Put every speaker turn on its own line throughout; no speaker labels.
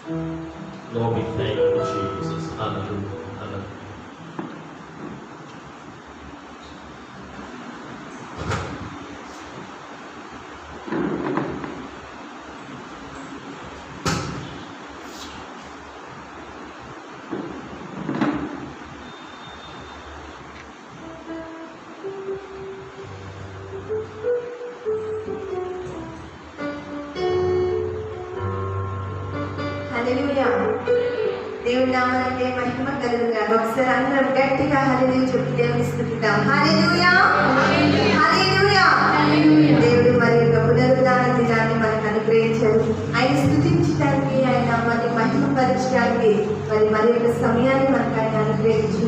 Lord, we thank you, Jesus. Hallelujah. Hallelujah.
హల్లెలూయా. దేవుని నామానికి మహిమ కలుగుగాక. ఒకసారి అందరం గట్టిగా హల్లెలూయా చెప్పి దేవుని స్తుతిద్దాం. హల్లెలూయా, హల్లెలూయా. దేవుడు మరి యొక్క పునరుద్ధాన దినాన్ని మనకు అనుగ్రహించారు. ఆయన స్తుతించడానికి, ఆయన నామాన్ని మహిమపరచడానికి మరి యొక్క సమయాన్ని మనకు ఆయన అనుగ్రహించి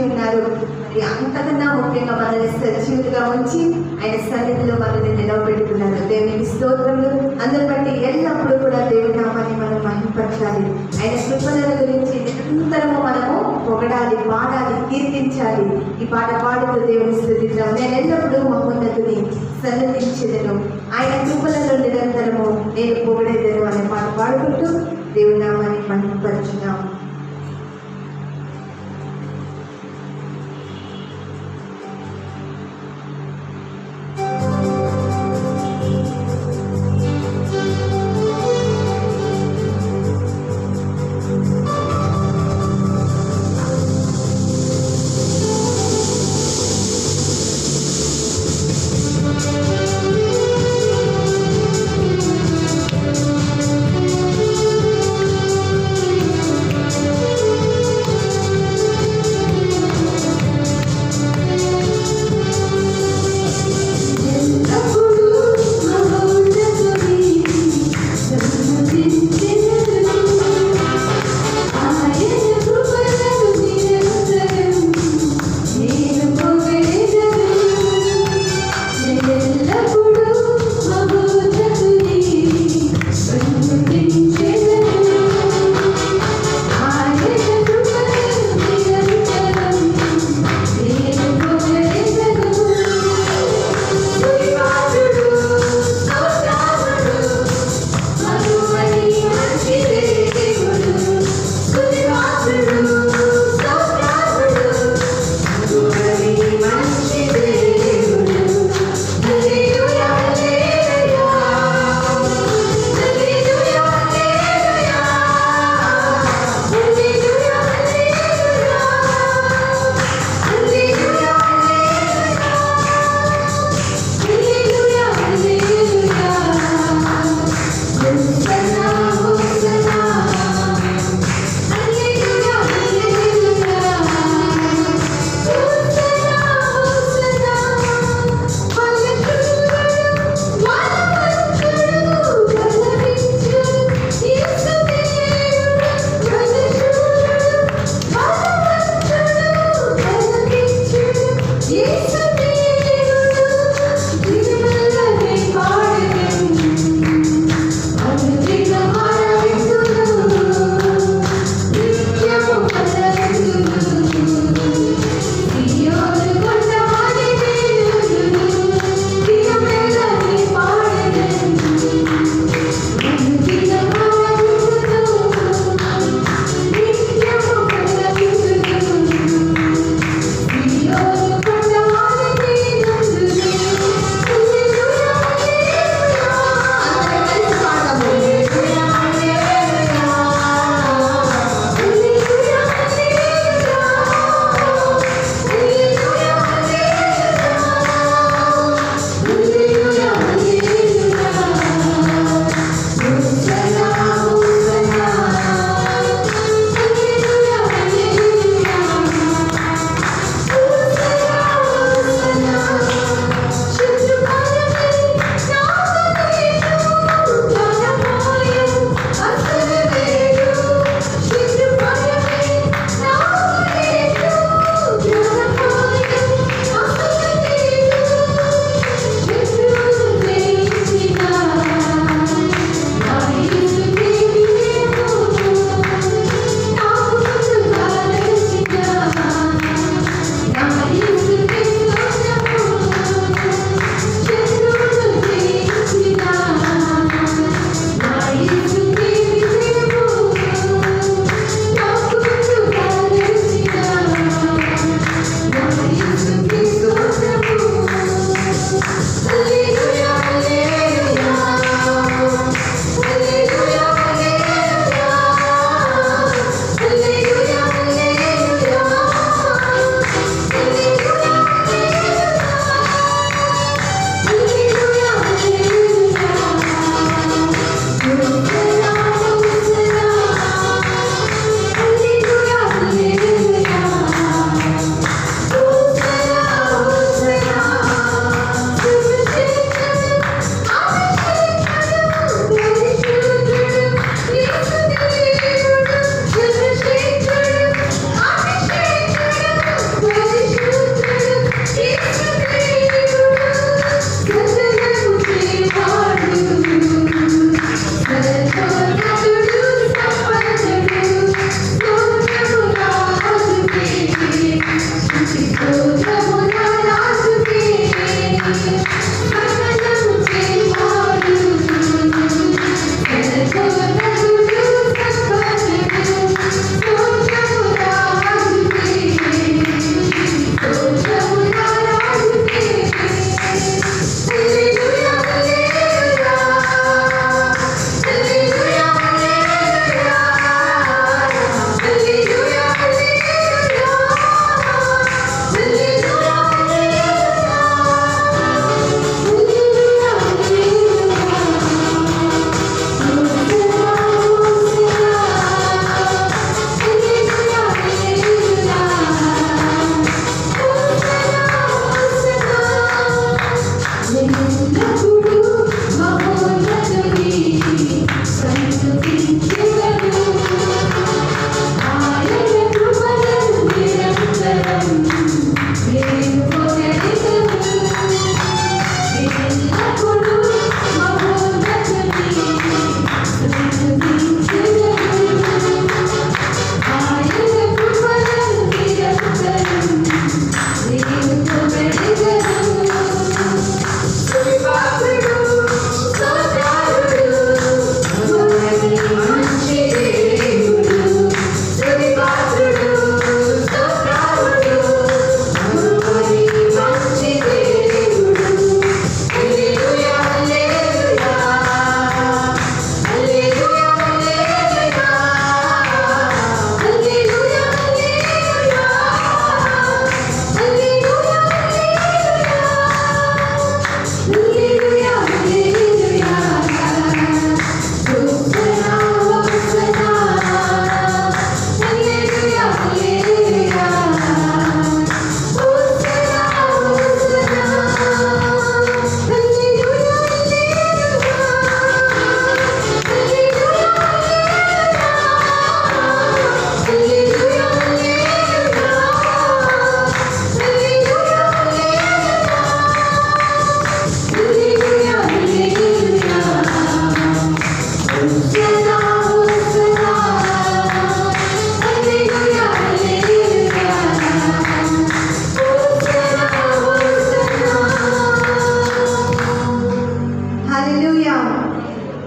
ఉన్నారు. మరి అంతకన్నా ముఖ్యంగా మనల్ని సజీవులుగా ఉంచి ఆయన సన్నిధిలో మనల్ని నిలవబెట్టుకున్నారు. దేవునికి స్తోత్రములు. అందరి బట్టి ఎల్లప్పుడూ కూడా దేవుని నామాన్ని మనం మహిమపరచాలి. ఆయన కృపణల గురించి నిరంతరము మనము పొగడాలి, పాడాలి, కీర్తించాలి. ఈ పాట పాడుతూ దేవుని స్తుతిద్దాం. నేను ఎల్లప్పుడూ మహోన్నతుని సన్నతించెదను, ఆయన కృపణలో నిరంతరము నేను పొగడేదను అనే పాట పాడుకుంటూ దేవుని నామాన్ని మహిమపరచుదాం.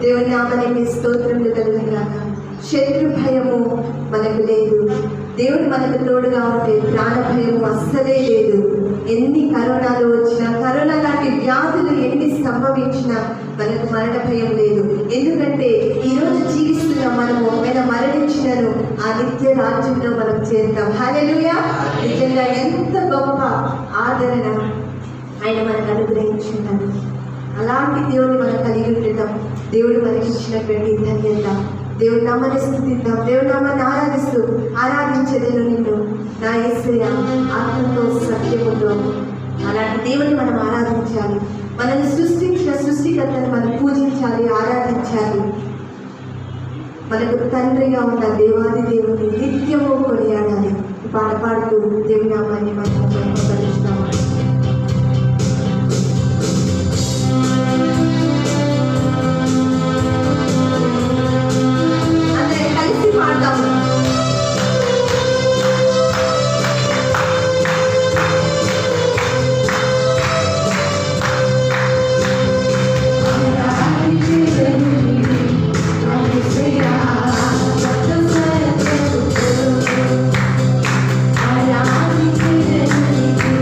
దేవుని నామమునకు స్తోత్రములు కలుగును గాక. శత్రు భయము మనకు లేదు. దేవుడు మనకు తోడుగా ఉంటే ప్రాణ భయము అస్సలే లేదు. ఎన్ని కరోనాలు వచ్చినా, కరోనా లాంటి వ్యాధులు ఎన్ని సంభవించినా మనకు మరణ భయం లేదు. ఎందుకంటే ఈరోజు జీవిస్తున్న మనము ఒకవేళ మరణించినను ఆ నిత్య రాజ్యంలో మనం చేరుతాం. హల్లెలూయా. నిజంగా ఎంత గొప్ప ఆదరణ ఆయన మనకు అనుగ్రహించున్నాడు. అలాంటి దేవుడిని మనం కలిగి ఉండటం దేవుడు మనకి ఇచ్చినటువంటి ధన్యత. దేవుడి నామాన్ని స్తుతిద్దాం. దేవుడి నామాన్ని ఆరాధించేదేను నిన్ను నా యేసయ్య ఆత్మతో సత్యముతో. అలాంటి దేవుడిని మనం ఆరాధించాలి. మనల్ని సృష్టించిన సృష్టికర్తను మనం పూజించాలి, ఆరాధించాలి. మనకు తండ్రిగా ఉన్న దేవాది దేవుని నిత్యము కొనియాడాలి. పాట పాడుతూ దేవుని నామాన్ని మనం మహిమపరుస్తాము. అందరం కలిసి పాడతాము.
I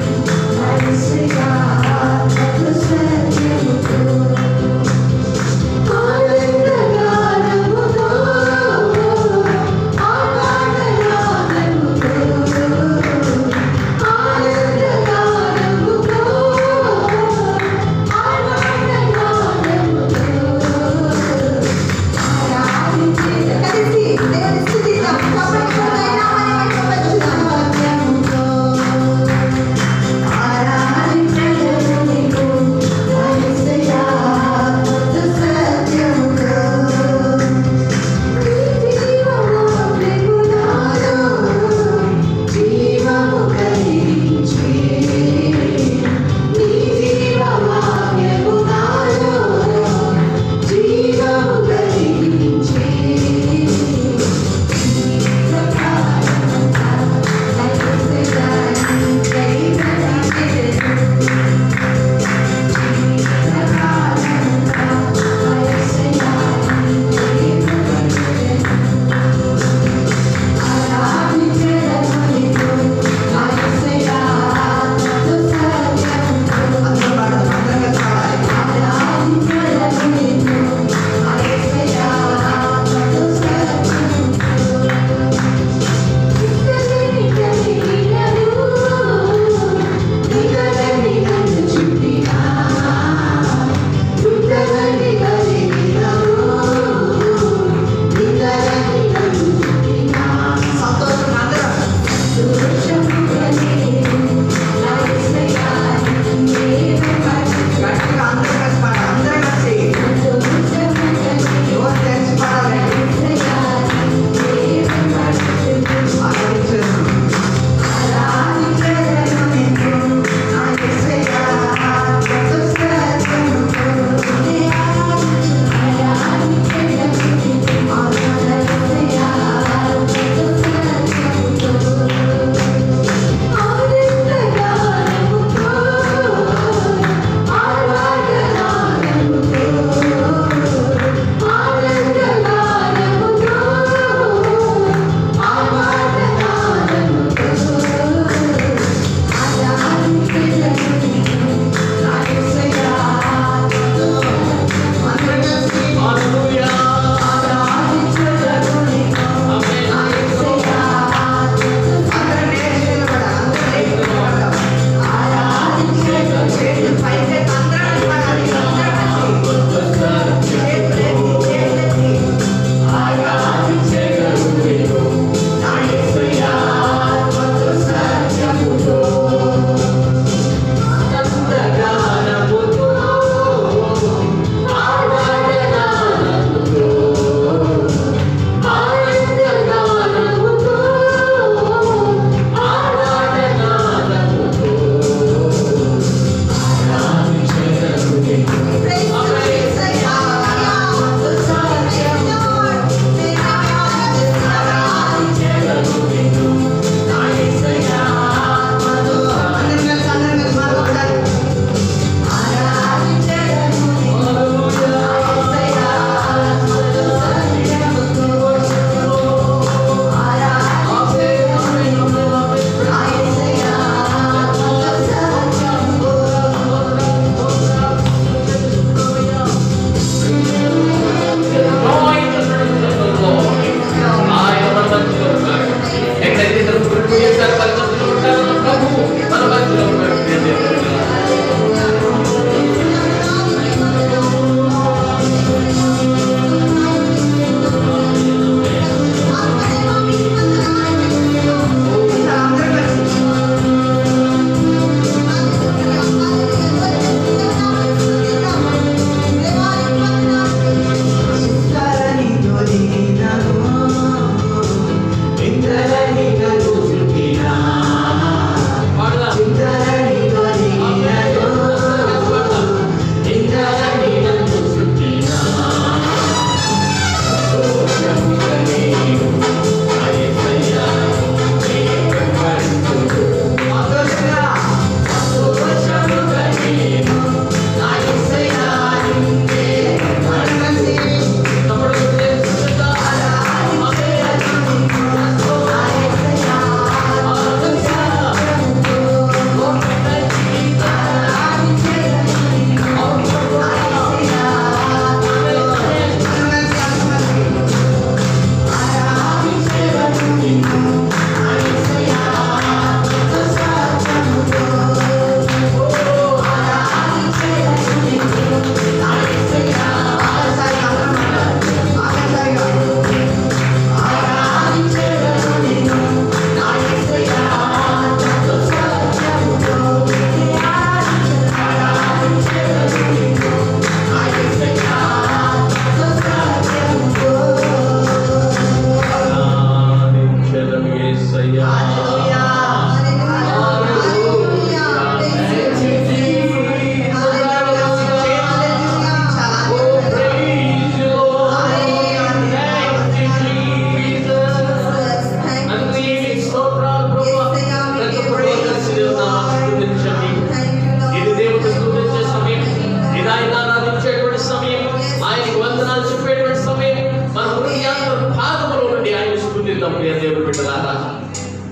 నిజం ప్రియ దేవుని బిడ్డలారా,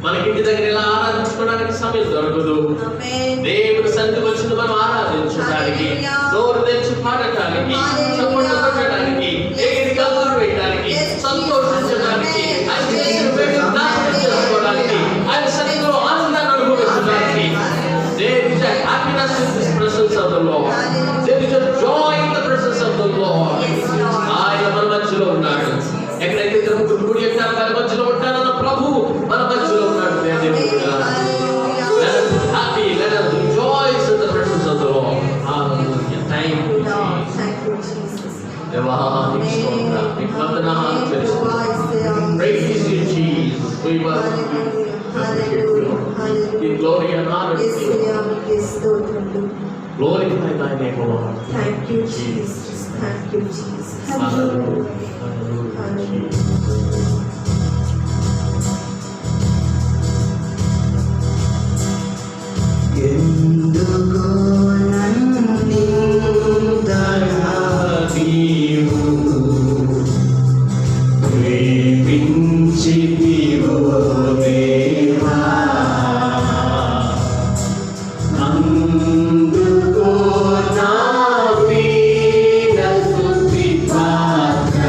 మనకి ఇంటి దగ్గర ఇలా ఆరాధించుకోవడానికి సమయం దొరకదు. దేవుని సన్నిధికి వచ్చిన మనం ఆరాధించడానికి, నోరు తెచ్చి పాడటానికి, చప్పట్లు కొట్టడానికి, ఎగిరి గంతులు వేయడానికి, సంతోషించడానికి, ఆయన చేసిన వేడుకను జ్ఞాపకం చేసుకోవడానికి, ఆయన సన్నిధిలో ఆనందాన్ని అనుభవించడానికి. There is a happiness in the presence of the Lord. There is a joy in the presence of the Lord. ఆయన మన మధ్యలో ఉన్నాడు. ఎక్కడైతే ఇద్దరు ముగ్గురు కూడి ఉంటారో వారి మధ్యలో ఉంటారన్న ప్రభు మన మధ్యలో ఉన్నాడు. Let us be happy, let us rejoice in the presence of the Lord. Hallelujah. Thank you, Jesus. దేవానికి స్తోత్రం. మీకు వందనాలు చెల్లిస్తున్నాము. Praise you, Jesus. We worship you. Give glory and honor to you. Glorify thy name, O Lord.
Thank you, Jesus. Thank you, Jesus.
Hallelujah. Hallelujah.
ఎందుకో నన్నింతరాదీవు ప్రేమించితివో దేవా, అందుకో నా వీర స్తుతి పాత్ర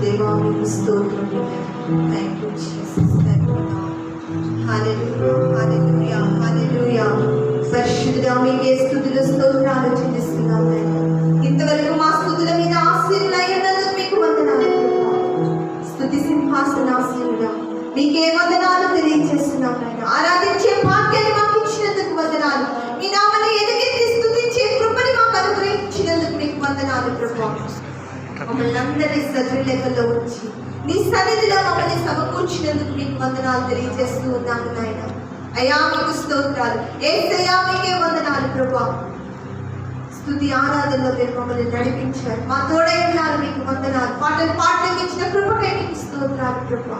దేవా మీకు స్తోత్రం. Thank you Jesus. Thank you Lord. హల్లెలూయా, హల్లెలూయా, హల్లెలూయా. పరిశుద్ధుడా మీకే స్తుతులు స్తోత్రాలు చెల్లిస్తున్నాం నాయనా. ఇంతవరకు మా స్తుతుల మీద ఆశీర్వదించినందుకు మీకు వందనాలు ప్రభువా. స్తుతి సింహాసనాసీనుడా మీకే వందనాలు తెలియజేస్తున్నాం నాయనా. ఆరాధించే భాగ్యాన్ని మాకు ఇచ్చినందుకు వందనాలు. మీ నామమును ఎదుగెత్తి స్తుతించే కృపని మాకు అనుగ్రహించినందుకు మీకు వందనాలు ప్రభువా. మమ్మల్ని అందరినీ సజీవ లెక్కలో ఉంచి నీ సన్నిధిలో మమ్మల్ని సమకూర్చినందుకు మీకు వందనాలు తెలియజేస్తూ ఉన్నాను నాయన. అయ్యా మీకు స్తోత్రాలు. యేసయ్యా మీకే వందనాలు ప్రభువా. స్తుతి ఆరాధనలో మీరు మమ్మల్ని నడిపించారు, మా తోడై ఉన్నారు. మీకు వందనాలు. పాటలు పాటలకు ఇచ్చిన కృపకై మీకు స్తోత్రాలు ప్రభువా.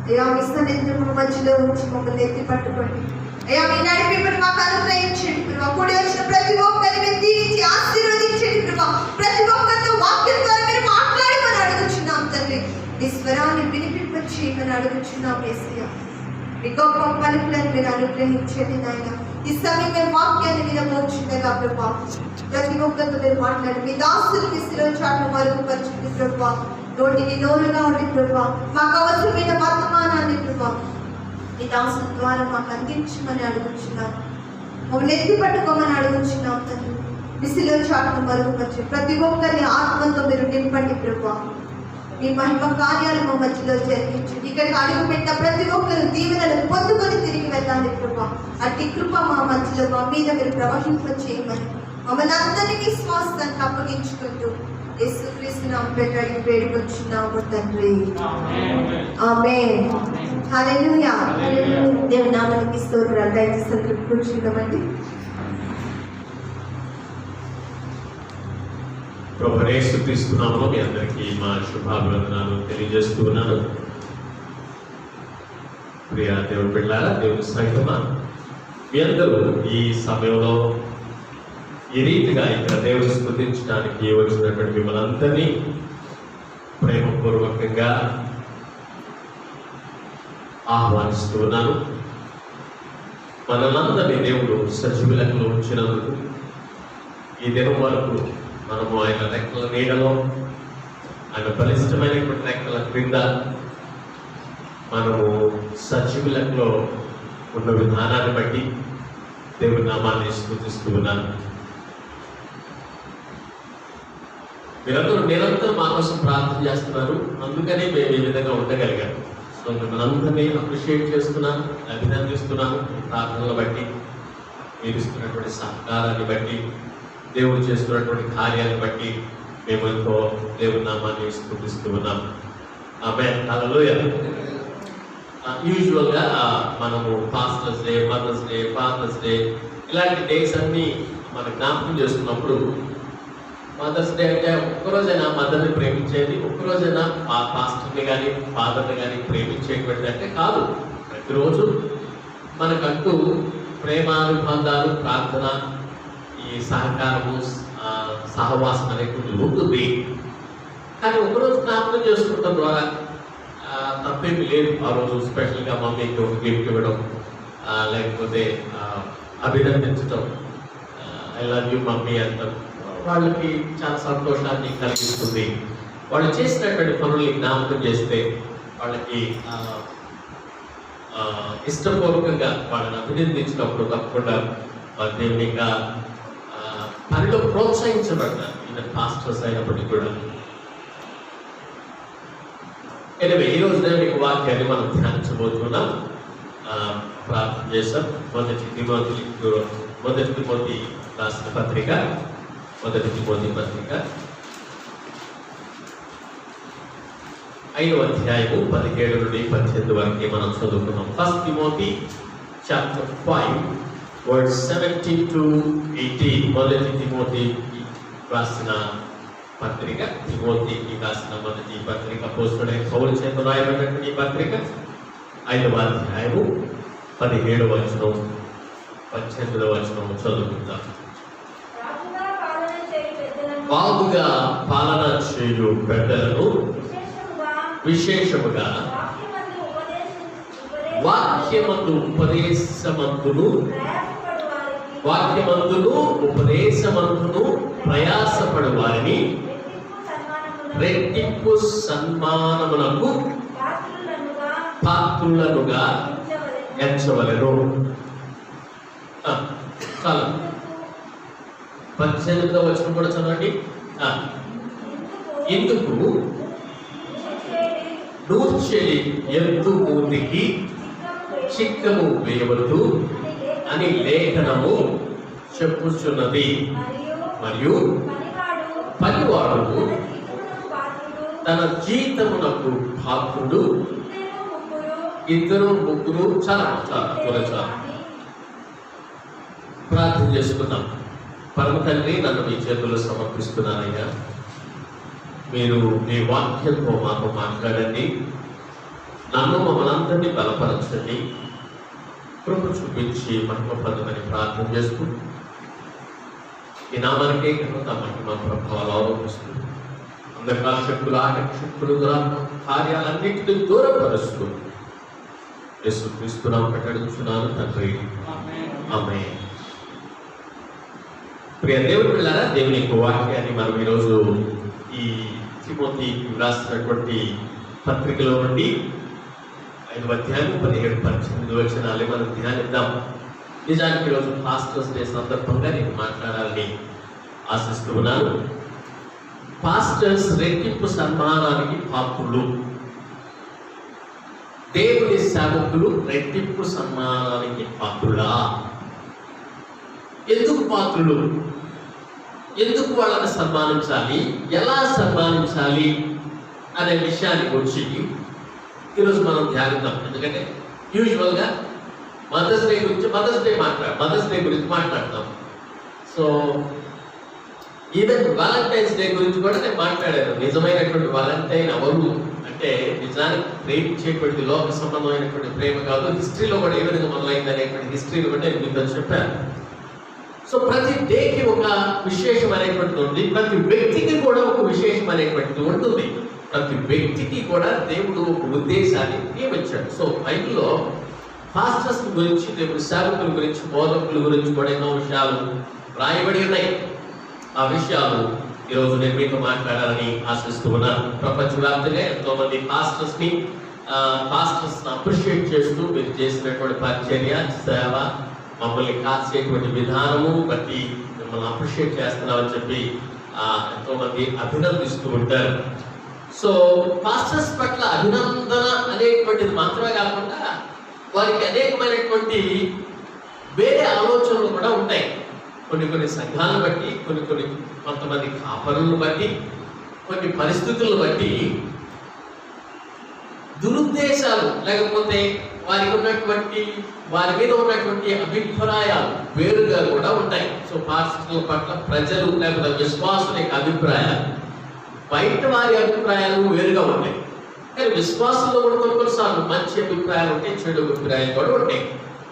అయ్యా మీ సన్నిధిని మా మధ్యలో ఉంచి మమ్మల్ని ఎత్తి పట్టుకోండి. అయ్యా మీ నడిపింపుని మాకు అనుగ్రహించండి ప్రభువా. కూడి వచ్చిన ప్రతి ఒక్కరిని మీరు దీవించి ఆశీర్వదించండి ప్రభువా. ప్రతి ఒక్కరితో వాక్యం ద్వారా మీరు మాట్లాడమని అడుగుచున్నాం తండ్రి. మీ స్వరాన్ని వినిపింపచేయమని అడుగుచున్నాం యేసయ్యా. మీ గొప్ప పలుకులను మీరు అనుగ్రహించండి నాయన. ఈ సమయం మేము వాక్యాన్ని వినబోచుండగా ప్రభువా ప్రతి ఒక్కరితో మీరు మాట్లాడి మీ దాసులు మీ శిలో చాటు మరుగుపరచండి ప్రభువా. నోటికి నోరుగా ఉండి ప్రభువా మాకు అవసరమైన వర్తమానాన్ని ప్రభువా మీ దాసుల ద్వారా మాకు అందించమని అడుగుచున్నాం. మమ్మల్ని ఎత్తి పట్టుకోమని అడుగుచున్నాం తండ్రి. మీ శిలో చాటును మరుగుపరచు. ప్రతి ఒక్కరిని ఆత్మతో మీరు నింపండి ప్రభువా. మీ మహిమ కార్యాలు మా మధ్యలో జరిగించండి. ఇక్కడికి అడుగు పెట్టిన ప్రతి ఒక్కరు దీవెనలు పొందుకొని తిరిగి వెళ్ళాలి ప్రభా. అట్టి కృప మా మధ్యలో మా మీద మీరు ప్రవహింప చేయమని మమ్మల్ని అందరికీ శ్వాసానికి అప్పగించుకుంటూ యేసుక్రీస్తు నామములో అడిగి వేడుకొచ్చున్నాము తండ్రి. ఆమేన్. హల్లెలూయా. దేవుని నామానికి స్తోత్రాలు. దయచేసి అందరూ కూర్చుందామండి.
ప్రభువైన యేసుక్రీస్తు నామములో మీ అందరికీ మా శుభాభివందనాలు తెలియజేస్తూ ఉన్నాను. ప్రియ దేవుని బిడ్డలారా, దేవుని సంఘమా, మీ అందరూ ఈ సమయంలో ఈ రీతిగా ఇక్కడ దేవుని స్తుతించడానికి వచ్చినటువంటి మిమ్మల్ని అందరినీ ప్రేమపూర్వకంగా ఆహ్వానిస్తూ ఉన్నాను. మనలందరినీ దేవుడు సజీవులకు ఉంచినందుకు ఈ దినం వరకు మనము ఆయన రెక్కల నీడలో, ఆయన బలిష్టమైనటువంటి రెక్కల క్రింద మనము సజీవులలో ఉన్న విధానాన్ని బట్టి దేవుని నామాన్ని స్తుతిస్తూ ఉన్నాను. మీరందరూ నిరంతరం మా కోసం ప్రార్థన చేస్తున్నారు, అందుకనే మేము ఈ విధంగా ఉండగలిగాము. సో మిమ్మల్ని అందరినీ అప్రిషియేట్ చేస్తున్నాను, అభినందిస్తున్నాను. ప్రార్థనలు బట్టి, మీరు ఇస్తున్నటువంటి సహకారాన్ని బట్టి, దేవుడు చేస్తున్నటువంటి కార్యాలను బట్టి మేము ఎంతో దేవుని నామాన్ని స్తుతిస్తూ ఉన్నాం. ఆమేన్. హల్లెలూయా. యూజువల్గా మనము pastor's day, mother's day, father's day ఇలాంటి డేస్ అన్నీ మనం జ్ఞాపకం చేసుకున్నప్పుడు, మదర్స్ డే అంటే ఒక్కరోజైనా మదర్ని ప్రేమించేది, ఒక్కరోజైనా ఆ పాస్టర్ని కానీ ఫాదర్ని కానీ ప్రేమించేటువంటి అంటే కాదు. ప్రతిరోజు మనకంటూ ప్రేమానుబంధాలు, ప్రార్థన, ఈ సహకారము, సహవాసం అనేటువంటి ఉంటుంది. కానీ ఒకరోజు జ్ఞాపకం చేసుకోవడం ద్వారా తప్పేమి లేదు. ఆ రోజు స్పెషల్గా మమ్మీకి ఒక గిఫ్ట్ ఇవ్వడం, లేకపోతే అభినందించడం, ఐ లవ్ యూ మమ్మీ అంటాం, వాళ్ళకి చాలా సంతోషాన్ని కలిగిస్తుంది. వాళ్ళు చేసినటువంటి పనుల్ని జ్ఞాపకం చేస్తే వాళ్ళకి ఇష్టపూర్వకంగా వాళ్ళని అభినందించినప్పుడు తప్పకుండా దేవుని ఇంకా పనిలో ప్రోత్సహించబడతారు, ఈవెన్ పాస్టర్స్ అయినప్పటికీ కూడా. ఎనివే, ఈ రోజు మీకు వాక్యాన్ని మనం ధ్యానించబోతున్నాం. ప్రార్థన చేస్తాం. మొదటి తిమోతి రాసిన పత్రిక, మొదటి తిమోతి పత్రిక 5వ అధ్యాయము 17 నుండి 18 వరకు మనం చదువుకున్నాం. First Timothy chapter 5 verse 17 to 18. మొదటి తిమోతి రాసిన పత్రిక, తిమోతికి రాసిన మొదటి పత్రిక, అపోస్తలుడైన పౌలు చేత రాయబడినటువంటి ఈ పత్రిక 5వ అధ్యాయము 17వ వచనం 18వ వచనం చదువుకుందాం. బాగుగా పాలన చేయు పెద్దలను విశేషముగా వాక్యమందు ఉపదేశమందును వాక్యమందును ఉపదేశమందును ప్రయాసపడు వారిని రెట్టింపు సన్మానములకు పాత్రులనుగా ఎంచవలెను. చాలా 18వ వచనం కూడా చదవండి. ఇందుకు నూర్చెలి ఎందు మూతికి చిక్కము వేయవద్దు అని లేఖనము చెప్పుచున్నది. మరియు పనివాడు తన జీతమునకు పాత్రుడు, ఇద్దరు ముగ్గురు. చాలా ప్రార్థన చేసుకుందాం. పరమ తండ్రి, నన్ను మీ చేతుల్లో సమర్పిస్తున్నానయ్యా. మీరు మీ వాక్యంతో మాతో మాట్లాడండి. నన్ను మమ్మల్ని బలపరచండి. కృప చూపించి మహిమ పొందమని ప్రార్థన చేస్తూ ఈ నామానికే ఘనత మహిమ ప్రభావాలు ఆరోపిస్తూ అంధకార శక్తులు, ఆటశక్తులు, కార్యాలన్నింటినీ దూరపరుస్తూ యేసుక్రీస్తు నామమున అడుగుచున్నాను తండ్రి, ఆమేన్. ప్రియ దేవుని పిల్లలారా, దేవుని యొక్క వాక్యాన్ని మనం ఈరోజు ఈ తిమోతికి రాసినటువంటి పత్రికలో నుండి 5వ అధ్యాయం 17-18 వచనాలు మనం ధ్యానిద్దాం. నిజానికి ఈరోజు పాస్టర్స్ డే సందర్భంగా నేను మాట్లాడాలని ఆశిస్తూ ఉన్నాను. పాస్టర్స్ రెట్టింపు సన్మానానికి పాత్రులు. దేవుని సేవకులు రెట్టింపు సన్మానానికి పాత్రులా? ఎందుకు పాత్రులు? ఎందుకు వాళ్ళని సన్మానించాలి, ఎలా సన్మానించాలి అనే విషయానికి వచ్చి ఈరోజు మనం ధ్యానిద్దాం. ఎందుకంటే యూజువల్గా మదర్స్ డే గురించి మదర్స్ డే గురించి మాట్లాడతాం. సో ఈవెన్ వాలంటైన్స్ డే గురించి కూడా నేను మాట్లాడాను. నిజమైనటువంటి వాలంటైన్ ఎవరు అంటే నిజానికి ప్రేమించేటువంటి లోక సంబంధమైనటువంటి ప్రేమ కాదు, హిస్టరీలో కూడా ఏ విధంగా మొదలైంది అనేటువంటి హిస్టరీలో కూడా నేను మీతో చెప్పాను. సో ప్రతి డేకి ఒక విశేషం అనేటువంటిది ఉంది, ప్రతి వ్యక్తికి కూడా ఒక విశేషం అనేటువంటిది ఉంటుంది. ప్రతి వ్యక్తికి కూడా దేవుడు ఒక ఉద్దేశాన్ని నియమించాడు. సో బైబిల్లో పాస్టర్స్ గురించి, దేవుడి సేవకుల గురించి, బోధకుల గురించి కూడా ఎన్నో విషయాలు రాయబడి ఉన్నాయి. ఆ విషయాలు ఈరోజు నేను మీతో మాట్లాడాలని ఆశిస్తూ ఉన్నాను. ప్రపంచవ్యాప్తంగా ఎంతో మంది పాస్టర్స్ని అప్రిషియేట్ చేస్తూ మీరు చేసినటువంటి పరిచర్య, సేవ, మమ్మల్ని కాసేటువంటి విధానము బట్టి మిమ్మల్ని అప్రిషియేట్ చేస్తున్నామని చెప్పి ఎంతో మంది అభినందిస్తూ ఉంటారు. సో పాస్టర్స్ పట్ల అభినందన అనేటువంటిది మాత్రమే కాకుండా వారికి అనేకమైనటువంటి వేరే ఆలోచనలు కూడా ఉంటాయి. కొన్ని సంఘాలను బట్టి, కొంతమంది కాపరులను బట్టి, కొన్ని పరిస్థితులను బట్టి దురుద్దేశాలు లేకపోతే వారి మీద ఉన్నటువంటి అభిప్రాయాలు వేరుగా కూడా ఉంటాయి. సో పాస్టర్ల పట్ల ప్రజలు లేకపోతే విశ్వాసుల యొక్క అభిప్రాయాలు, బయట వారి అభిప్రాయాలు వేరుగా ఉంటాయి. కానీ విశ్వాసంలో కూడా కొన్నిసార్లు మంచి అభిప్రాయాలు ఉంటాయి, చెడు అభిప్రాయాలు కూడా ఉంటాయి.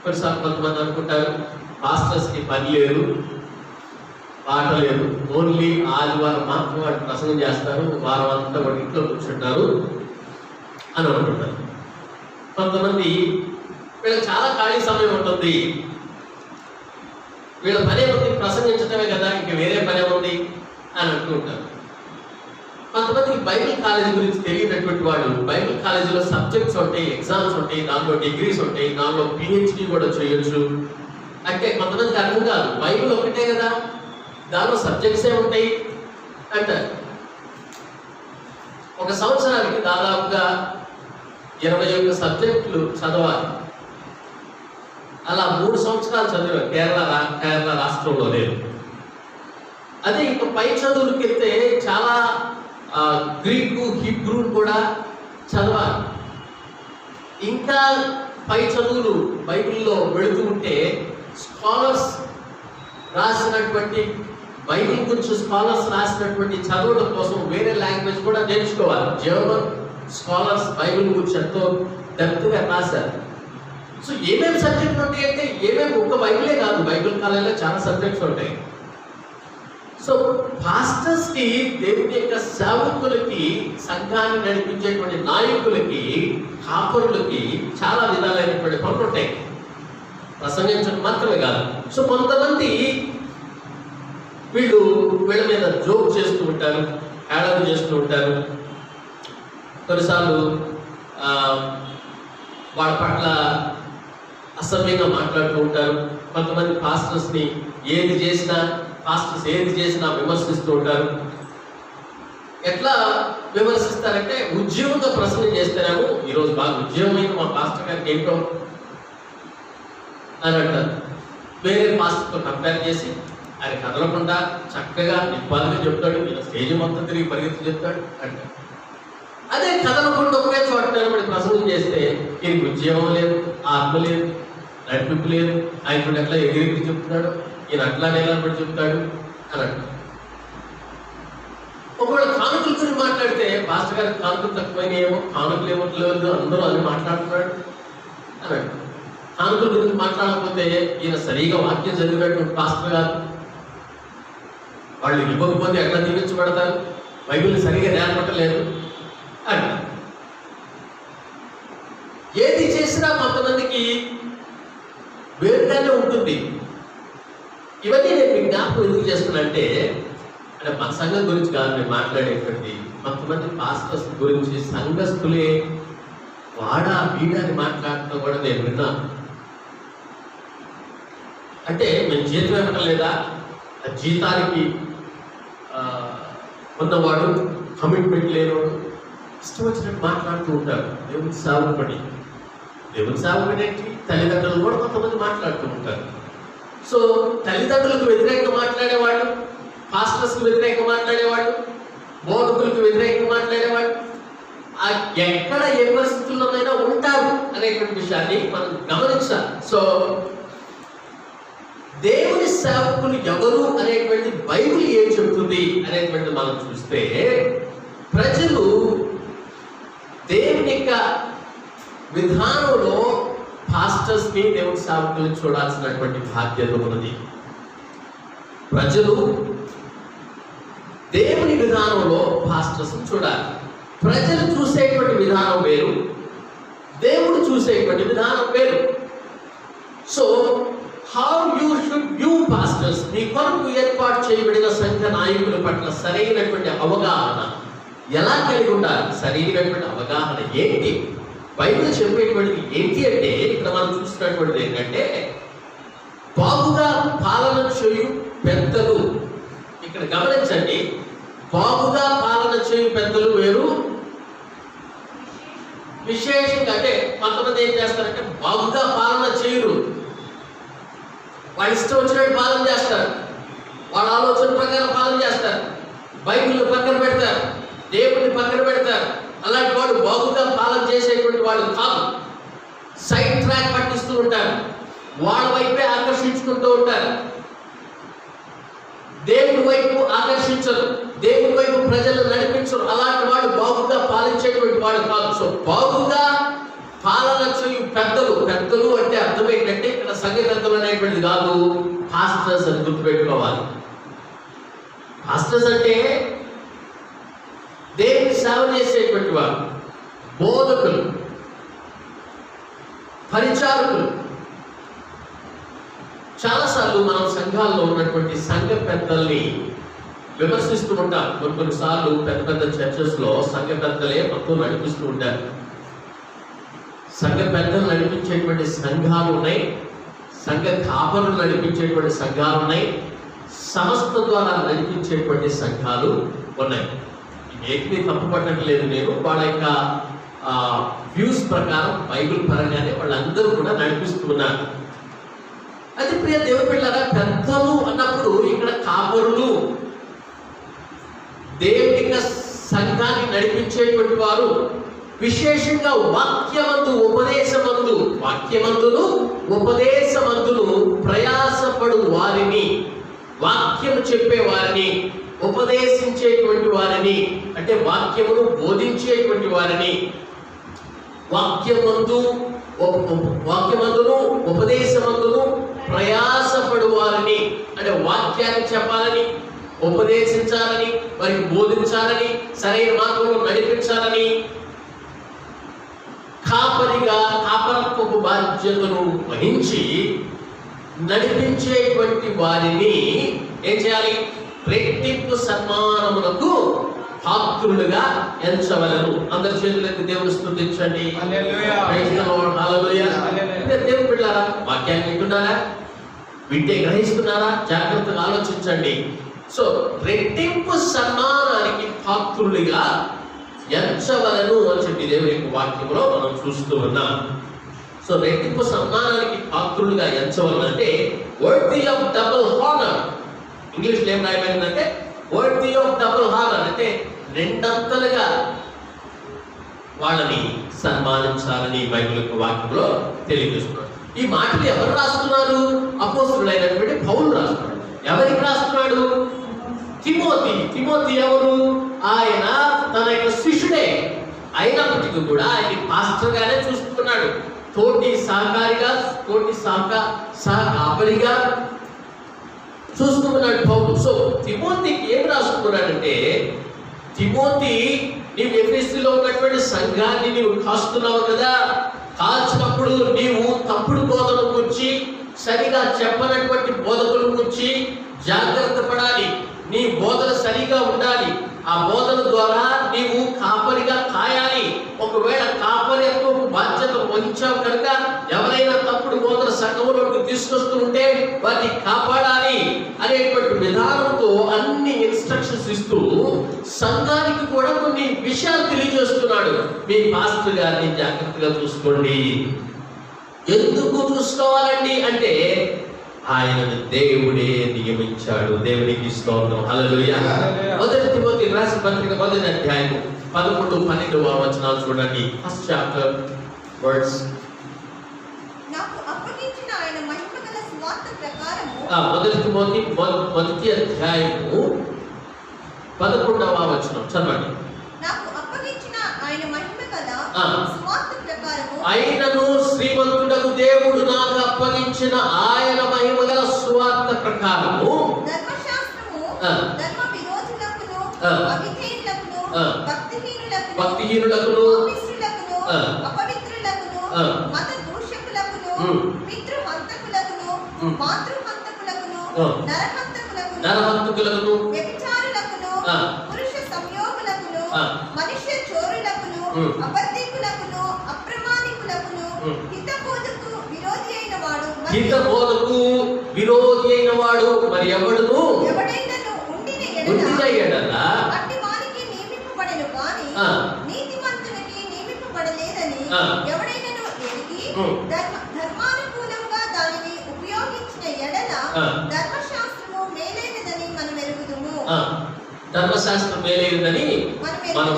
కొన్నిసార్లు కొంతమంది అనుకుంటారు పాస్టర్స్కి పని లేదు, పాట లేదు, ఓన్లీ ఆదివారం మాత్రం వాడు ప్రసంగం చేస్తారు, వారం అంతా వాడి ఇంట్లో కూర్చుంటారు అని అనుకుంటారు. కొంతమంది వీళ్ళకి చాలా ఖాళీ సమయం ఉంటుంది, వీళ్ళ పనే ఉంది ప్రసంగించడమే కదా, ఇంకా వేరే పనే ఉంది అని అంటుంటారు. కొంతమందికి బైబిల్ కాలేజీ గురించి తెలియనటువంటి వాళ్ళు, బైబిల్ కాలేజీలో సబ్జెక్ట్స్ ఉంటాయి, ఎగ్జామ్స్ ఉంటాయి, దానిలో డిగ్రీస్ ఉంటాయి, దానిలో పిహెచ్డి కూడా చేయొచ్చు. అంటే కొంతమందికి అర్థం కాదు, బైబిల్ ఒకటే కదా, దానిలో సబ్జెక్ట్సే ఉంటాయి అంటారు. ఒక సంవత్సరానికి దాదాపుగా 21 సబ్జెక్టులు చదవాలి. అలా 3 సంవత్సరాలు చదివారు కేరళ రాష్ట్రంలో లేదు. అదే ఇంకా పై చదువులకు వెళ్తే చాలా గ్రీకు, హిబ్రూ కూడా చదవాలి. ఇంకా పై చదువులు బైబిల్లో వెళుతూ ఉంటే స్కాలర్స్ రాసినటువంటి బైబిల్ గురించి స్కాలర్స్ రాసినటువంటి చదవడం కోసం వేరే లాంగ్వేజ్ కూడా నేర్చుకోవాలి. జర్మన్ స్కాలర్స్ బైబిల్ గురించి ఎంతో డెప్త్గా రాశారు. సో ఏమేమి సబ్జెక్టులు ఉంటాయి అంటే ఏమేమి ఒక్క బైబిలే కాదు, బైబిల్ కాలేజీలో చాలా సబ్జెక్ట్స్ ఉంటాయి. సో పాస్టర్స్కి, దేవుని యొక్క సేవకులకి, సంఘాన్ని నడిపించేటువంటి నాయకులకి, కాపరులకి చాలా విధాలైనటువంటి పనులు ఉంటాయి. ప్రసంగించడం మాత్రమే కాదు. సో కొంతమంది వీళ్ళ మీద జోక్ చేస్తూ ఉంటారు, హేళన చేస్తూ ఉంటారు. కొన్నిసార్లు వాళ్ళ పట్ల అసభ్యంగా మాట్లాడుతూ ఉంటారు. కొంతమంది పాస్టర్స్ ఏది చేసినా విమర్శిస్తూ ఉంటారు. ఎట్లా విమర్శిస్తారంటే, ఉద్యోగంగా ప్రసంగం చేస్తేనేమో ఈరోజు బాగా ఉద్యోగమైన మా పాస్టర్ గారికి ఏంటో అని అంటారు. వేరే పాస్టర్తో కంపేర్ చేసి ఆయన కదలకుండా చక్కగా నిబ్బాలుగా చెప్తాడు, ఇలా స్టేజ్ మొత్తం తిరిగి పరిగెత్తి చెప్తాడు అంటారు. అదే కదలకుండా ఒకే చోట నిలబడి ప్రసంగం చేస్తే ఈయనకి ఉద్యోగం లేదు, ఆత్మ లేదు, నడిపింపు లేదు, ఆయన ఎట్లా ఎగిరి చెప్తున్నాడు, ఈయన అట్లా నిలబడి చెప్తాడు అని అంటారు. ఒకవేళ కానుకల గురించి మాట్లాడితే పాస్టర్ గారికి కానుకలు తక్కువైనాయేమో, కానుకలు ఏమో లేదు, అందరూ అని మాట్లాడుతున్నాడు అని అంటారు. కానుకల గురించి మాట్లాడకపోతే ఈయన సరిగా వాక్యం చదివినటువంటి పాస్టర్ గారు, వాళ్ళు ఇవ్వకపోతే ఎట్లా దీవించబడతారు, బైబిల్ సరిగా నేర్పట్టలేదు అంటారు. ఏది చేసినా కొంతమందికి వేరుగానే ఉంటుంది. ఇవన్నీ నేను మీకు జ్ఞాపకం ఎందుకు చేస్తున్నానంటే, మన సంఘం గురించి కాదు నేను మాట్లాడేటువంటి, కొంతమంది పాస్టర్స్ గురించి సంఘస్థులే వాడా వీడని మాట్లాడటం కూడా నేను విన్నాను. అంటే మేము జీతం ఇవ్వటం లేదా, ఆ జీతానికి ఉన్నవాడు, కమిట్మెంట్ లేనివాడు ఇష్టం వచ్చినట్టు మాట్లాడుతూ ఉంటారు. దేవుని సేవకుడి ఏంటి, తల్లిదండ్రులు కూడా కొంతమంది మాట్లాడుతూ ఉంటారు. సో తల్లిదండ్రులకు వ్యతిరేకంగా మాట్లాడేవాళ్ళు, పాస్టర్స్కి వ్యతిరేకంగా మాట్లాడేవాళ్ళు, బోధకులకు వ్యతిరేకంగా మాట్లాడేవాళ్ళు ఎక్కడ ఏ పరిస్థితుల్లోనైనా ఉంటారు అనేటువంటి విషయాన్ని మనం గమనించాలి. సో దేవుని సేవకులు ఎవరు అనేటువంటి బైబిల్ ఏం చెబుతుంది అనేటువంటి మనం చూస్తే, ప్రజలు దేవుని యొక్క విధానంలో పాస్టర్స్ని, దేవుని సేవకులను చూడాల్సినటువంటి బాధ్యత ఉన్నది. ప్రజలు దేవుని విధానంలో పాస్టర్స్ చూడాలి. ప్రజలు చూసేటువంటి విధానం వేరు, దేవుడు చూసేటువంటి విధానం వేరు. So how you should view pastors, మీ కొరకు ఏర్పాటు చేయబడిన సంఘ నాయకుల పట్ల సరైనటువంటి అవగాహన ఎలా కలిగి ఉండాలి, సరైనటువంటి అవగాహన ఏంటి, బైబిల్ చెప్పేటువంటిది ఏంటి అంటే, ఇక్కడ మనం చూసినటువంటిది ఏంటంటే, బాగుగా పాలన చేయు పెద్దలు. ఇక్కడ గమనించండి, బాగుగా పాలన చేయు పెద్దలు వేరు, విశేషంగా అంటే కొంతమంది ఏం చేస్తారంటే బాగుగా పాలన చేయరు, వాళ్ళ ఇష్టం వచ్చినట్టు పాలన చేస్తారు, వాళ్ళ ఆలోచన ప్రకారం పాలన చేస్తారు, బైబిల్ని పక్కన పెడతారు, దేవుడిని పక్కన పెడతారు. అలాంటి వాడు బాగుగా పాలన చేసేటువంటి వాడు కాదు. సైడ్ ట్రాక్ పట్టిస్తూ ఉంటారు, వాళ్ళ వైపే ఆకర్షించుకుంటూ ఉంటారు, దేవుడి వైపు ఆకర్షించరు, దేవుడి వైపు ప్రజలను నడిపించరు. అలాంటి వాడు బాగుగా పాలించేటువంటి వాడు కాదు. సో బాగుగా పాలన చేయు పెద్దలు అంటే అర్థం ఏంటంటే, ఇక్కడ సంఘ పెద్దలు అనేటువంటిది కాదు, పాస్టర్స్ అని గుర్తుపెట్టుకోవాలి. పాస్టర్స్ అంటే దేవుని సేవ చేసేటువంటి వారు, బోధకులు, పరిచారకులు. చాలాసార్లు మనం సంఘాల్లో ఉన్నటువంటి సంఘ పెద్దల్ని విమర్శిస్తూ ఉంటాం. కొన్నిసార్లు పెద్ద పెద్ద చర్చెస్లో సంఘ పెద్దలే మొత్తం నడిపిస్తూ ఉంటారు. సంఘ పెద్దలు నడిపించేటువంటి సంఘాలు ఉన్నాయి, సంఘ కాపరులు నడిపించేటువంటి సంఘాలు ఉన్నాయి, సంస్థ ద్వారా నడిపించేటువంటి సంఘాలు ఉన్నాయి. ఏటిని తప్పు పట్టట్లేదు నేను, వాళ్ళ యొక్క వ్యూస్ ప్రకారం బైబిల్ పరంగానే వాళ్ళందరూ కూడా నడిపిస్తూ ఉన్నారు. అది ప్రియ దేవుని బిడ్డలారా, పెద్దలు అన్నప్పుడు ఇక్కడ కాపరులు, దేవుని యొక్క సంఘాన్ని నడిపించేటువంటి వారు, విశేషంగా వాక్యమందును ప్రయాసపడు వారిని, వాక్యము చెప్పే వారిని, ఉపదేశించేటువంటి వారిని, అంటే వాక్యమును బోధించేటువంటి వారిని, వాక్యమందును ఉపదేశమందును ప్రయాసపడు వారిని, అంటే వాక్యాన్ని చెప్పాలని, ఉపదేశించాలని, వారికి బోధించాలని, సరైన మార్గంలో నడిపించాలని, కాపరిగా కాపరత్వపు బాధ్యతను వహించి నడిపించేటువంటి వారిని ఏం చేయాలి? రెట్టింపు సన్మానములకు పాత్రులుగా ఎంచవలను. అందరి చేతులకు దేవుని స్తుతించండి.
హల్లెలూయా.
Praise the Lord. హల్లెలూయా.
హల్లెలూయా.
దేవుని బిడ్డలారా, వాక్యాన్ని వింటున్నారా? వింటే గ్రహిస్తున్నారా? జాగ్రత్తగా ఆలోచించండి. సో రెట్టింపు సన్మానానికి పాత్రులుగా ఎంచవలను అని చెప్పి దేవుని యొక్క వాక్యంలో మనం చూస్తూ ఉన్నాం. సో రెట్టింపు సన్మానానికి పాత్రులుగా ఎంచవలను అంటే వర్తీ ఆఫ్ డబుల్ హానర్. ఇంగ్లీష్లో ఏం రాయబడిందంటే వర్తీ ఆఫ్ డబుల్ హానర్, అంటే రెండంతలుగా వాళ్ళని సన్మానించాలని బైబిల్ యొక్క వాక్యంలో తెలియజేస్తున్నారు. ఈ మాటలు ఎవరు రాస్తున్నారు? అపోస్తలుడైనటువంటి పౌలు రాస్తున్నాడు. ఎవరికి రాస్తున్నాడు? తిమోతి. తిమోతి ఎవరు? ఆయన తన యొక్క శిష్యుడే అయినప్పటికీ కూడా ఆయన పాస్టర్ గానే చూస్తున్నాడు. తోటి సహకారిగా, తోటి సహకారిగా చూస్తున్నాడు పౌలు. సో తిమోతికి ఏం రాస్తున్నాడంటే, తిమోతి, నీవు ఎఫెసీలో ఉన్నటువంటి సంఘాన్ని నీవు కాస్తున్నావు కదా, కాల్చినప్పుడు నీవు తప్పుడు బోధన గురించి, సరిగా చెప్పనటువంటి బోధకుల గురించి జాగ్రత్త పడాలి. నీ బోధన సరిగా ఉండాలి. ఆ బోధన ద్వారా నీవు కాపరిగా కాయాలి. ఒకవేళ కాపరి యొక్క బాధ్యత వహించావు కనుక ఎవరైనా తప్పుడు బోధన సంఘంలోకి తీసుకొస్తూ ఉంటే వాటిని కాపాడాలి అనేటువంటి విధానంతో అన్ని ఇన్స్ట్రక్షన్స్ ఇస్తూ సంఘానికి కూడా కొన్ని విషయాలు తెలియజేస్తున్నాడు. మీ పాస్టర్ గారిని జాగ్రత్తగా చూసుకోండి. ఎందుకు చూసుకోవాలండి అంటే ఆయనను దేవుడే నియమించాడు. దేవునికి స్తోత్రం. హల్లెలూయా. మొదటి తిమోతికి రాసిన పత్రిక 1వ అధ్యాయం 11-12 వచనాలు చూడండి. First chapter words.
నాకు అప్పగించిన ఆయన మహిమగల సువార్త ప్రకారము.
మొదటి తిమోతి 1వ అధ్యాయము 11వ వచనం చదవండి.
నాకు అప్పగించిన ఆయన మహిమగల సువార్త ప్రకారము.
ఆయనను శ్రీమంతుడకు దేవుడు నాకు అప్పగించిన ఆయన మహిమగల సువార్త ప్రకారము
ధర్మశాస్త్రము ధర్మ విరోధులకును అవిధేయులకును భక్తిహీనులకును పాపిష్ఠులకును అపవిత్రులకును మత దూషకులకును పితృహంతకులకును మాతృహంతకులకును నరహంతకులకును వ్యభిచారులకును పురుష సంయోగులకును మనుష్య చోరులకును అబద్ధికులకును అప్రమాణికులకును హితబోధకు విరోధి అయిన వాడు మరి ఎవడును ఎవడైనను ఉండిన ఎడల అట్టి వానికి నియమింపబడెను గాని నీతిమంతునికి నియమింపబడలేదని ఎవడైనను ఎరిగి ధర్మానుకూలంగా దానిని ఉపయోగించిన ఎడల ధర్మశాస్త్రము మేలైనదని మనం ఎరుగుదుము.
ధర్మశాస్త్రం మేలైనదని మనం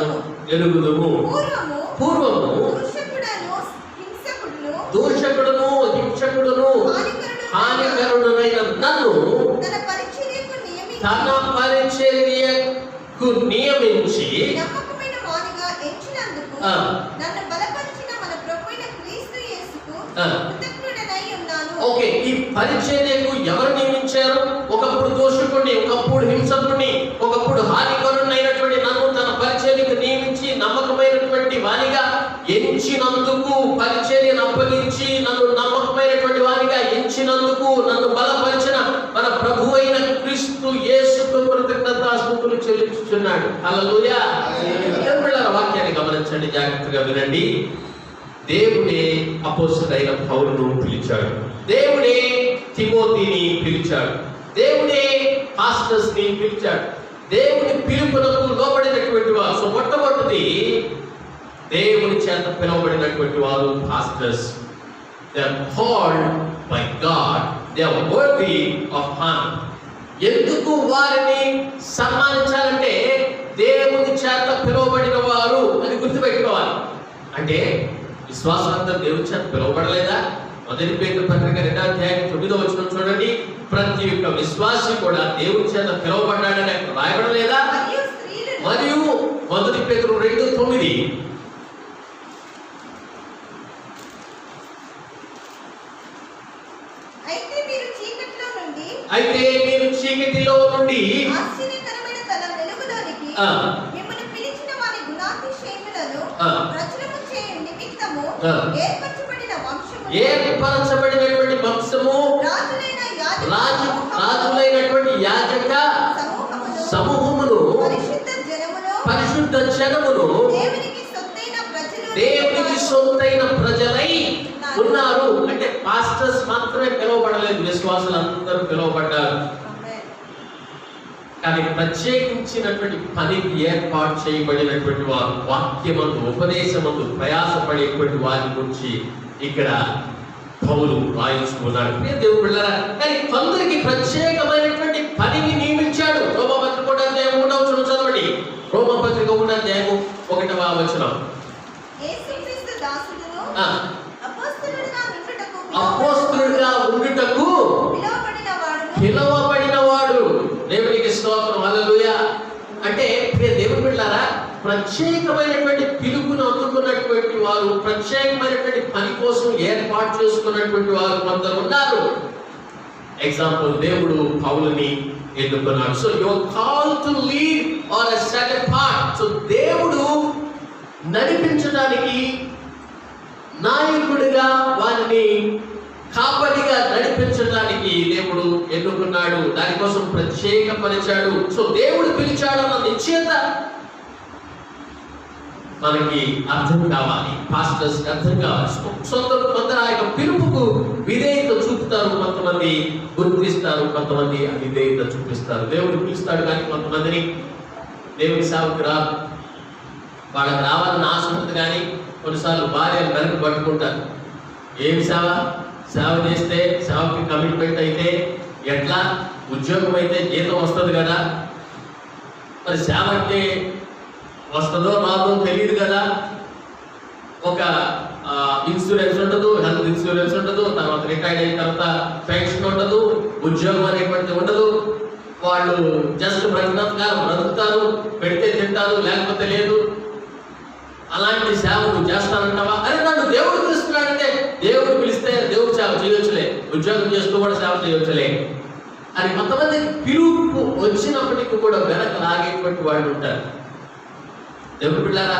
ఎరుగుదుము. పూర్వము దూషకుడును హింసకుడును హానికరుడునైన నన్ను తన పరిచర్యకు నియమించి
నమ్మకమైన వానిగా ఎంచినందుకు నన్ను బలపరిచిన మన ప్రభువైన క్రీస్తు యేసుకు కృతజ్ఞుడనై ఉన్నాను.
ఓకే, ఈ పరిచర్యకు ఎవరు నియమించారు? ఒకప్పుడు దోషకుడిని, ఒకప్పుడు హింసకుడిని, ఒకప్పుడు హానికరుడైనటువంటి నన్ను తన పరిచర్యకు నియమించి నమ్మకమైనటువంటి వానిగా ఎంచినందుకు, పరిచర్యను అప్పగించి నన్ను నమ్మకమైనటువంటి వానిగా ఎంచినందుకు నన్ను బలపరిచిన మన ప్రభువైన క్రీస్తు యేసుకు కృతజ్ఞతాస్తుతులు చెల్లించుచున్నాడు. హల్లెలూయా. దేవుళ్ళ వాక్యాన్ని గమనించండి, జాగ్రత్తగా వినండి. దేవుడే అపోస్తలుడైన పౌలును పిలిచాడు. దేవుడే తిమోతిని పిలిచాడు. దేవుడే పాస్టర్స్ ని పిలిచాడు. దేవుని పిలుపునకు లోబడినటువంటి వారు. సో మొట్టమొదటి దేవుని చేత పిలువబడినటువంటి వారు pastors. They are called by God. They are worthy of honor. ఎందుకు వారిని సన్మానించాలంటే దేవుని చేత పిలువబడిన వారు అని గుర్తుపెట్టుకోవాలి. అంటే విశ్వాసంతో దేవుని చేత పిలువబడలేదా? మొదటి పేతురు పత్రిక 2వ అధ్యాయం 9వ వచనం చూడండి. ప్రతి ఒక్క విశ్వాసి కూడా దేవుని చేత పిలువబడ్డాడని అక్కడ రాయబడలేదా? మరియు మొదటి పేతురు 2:9 అయితే మీరు చీకటిలో నుండి
ఆశ్చర్యకరమైన తన వెలుగులోనికి మిమ్మల్ని పిలిచిన వారి గుణాతిశయములను ప్రచురము చేయు నిమిత్తము ఏర్పరచబడినటువంటి వంశము
రాజులైన యాజక
సమూహమును,
సమూహమును, పరిశుద్ధ జనమును దేవునికి సొంతైన ప్రజలై ఉన్నారు. అంటే పాస్టర్స్ మాత్రమే పిలువబడలేదు, విశ్వాసులందరూ పిలువబడ్డారు. కానీ ప్రత్యేకించినటువంటి పనికి ఏర్పాటు చేయబడినటువంటి వారు, వాక్యమందు ఉపదేశమందు ప్రయాసపడేటువంటి వారి గురించి ఇక్కడ పౌలు రాయించుకున్నాడు. దేవుడు బిడ్డలారా, కానీ కొందరికి ప్రత్యేకమైనటువంటి పనిని నియమించాడు. రోమపత్రిక 1 అధ్యాయం 3వ వచనం చదవండి. రోమపత్రిక 1 అధ్యాయం 1వ వచనం. అపోస్తలుడిగా ఉండుటకు పిలువబడిన వాడు. దేవునికి స్తోత్రం, హల్లెలూయా. అంటే దేవుని బిడ్డలారా, ప్రత్యేకమైనటువంటి పిలుపును అందుకున్నటువంటి వారు, ప్రత్యేకమైనటువంటి పని కోసం ఏర్పాటు చేసుకున్నటువంటి వారు కొందరు ఉన్నారు. ఎగ్జాంపుల్, దేవుడు పౌలుని ఎన్నుకున్నాడు. So you are called to lead on a certain part. So దేవుడు నడిపించడానికి, నాయకుడిగా వారిని కాపరిగా నడిపించడానికి దేవుడు ఎన్నుకున్నాడు. దానికోసం ప్రత్యేకపరిచాడు. సో దేవుడు పిలిచాడు అన్న నిశ్చయత మనకి అర్థం కావాలి, పాస్టర్స్ అర్థం కావాలి. కొందరు ఆ యొక్క పిలుపుకు విధేయత చూపుతారు, కొంతమంది గుర్తిస్తారు, కొంతమంది అవిధేయత చూపిస్తారు. దేవుడు పిలుస్తాడు కానీ కొంతమందిని దేవుని సేవకు రాదు. వాళ్ళకి రావాలని ఆశ ఉంటుంది కానీ కొన్నిసార్లు భార్యలు వెనక్కి పట్టుకుంటారు. ఏం సేవ చేస్తే సేవకి కమిట్మెంట్ అయితే ఎట్లా, ఉద్యోగం అయితే జీతం వస్తుంది కదా, మరి సేవ అంటే వస్తుందో రాదో తెలియదు కదా, ఒక ఇన్సూరెన్స్ ఉండదు, హెల్త్ ఇన్సూరెన్స్ ఉండదు, తర్వాత రిటైర్డ్ అయిన తర్వాత పెన్షన్ ఉండదు, ఉద్యోగం అనేటువంటిది ఉండదు. వాళ్ళు జస్ట్ బ్రతికాలం బ్రతుకుతారు, పెడితే తింటారు, లేకపోతే లేదు. అలాంటి సేవ నువ్వు చేస్తానంటావా? అరే నన్ను దేవుడు పిలుస్తున్నాడంటే, దేవుడు పిలిస్తే దేవుడు సేవ చేయొచ్చులే, ఉద్యోగం చేస్తూ కూడా సేవ చేయొచ్చులే అని కొంతమంది పిలుపు వచ్చినప్పటికీ కూడా వెనక లాగేటువంటి వాళ్ళు ఉంటారు. దేవుడు పిల్లారా,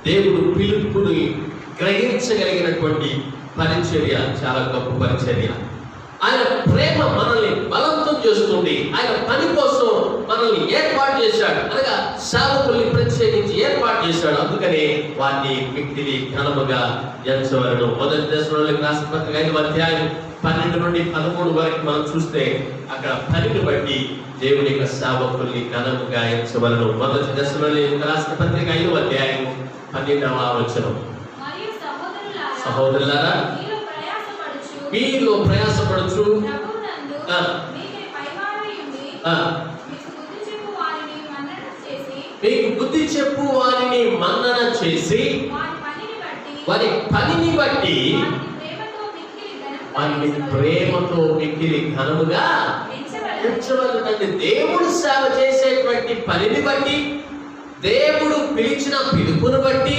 దేవుడు పిలుపుని గ్రహించగలిగినటువంటి పరిచర్య చాలా గొప్ప పరిచర్య. ఆయన ప్రేమ మనల్ని బలవంతం చేస్తుంది. ఆయన పని కోసం మనల్ని ఏర్పాటు చేశాడు, అనగా సేవకుల్ని ప్రత్యేకించి ఏర్పాటు చేశాడు. అందుకనే వారిని మిక్కిలి ఘనముగా ఎంచవలెను. 1 దశలోనికి రాసిన పత్రిక 5వ అధ్యాయం 12 నుండి 13 వరకు మనం చూస్తే అక్కడ పనిని బట్టి దేవుని యొక్క సేవకుల్ని ఘనముగా ఎంచవలెను. 1 దశలోనికి రాసిన పత్రిక 5వ అధ్యాయం 12వ వచనం. సహోదరులారా, మీలో ప్రయాసపడుచు మీకు బుద్ధి చెప్పు వారిని మన్నన చేసి, వారి పనిని బట్టి వారిని ప్రేమతో మిక్కిలి ఘనముగా ఎంచవలెనండి. దేవుడు సేవ చేసేటువంటి పనిని బట్టి, దేవుడు పిలిచిన పిలుపును బట్టి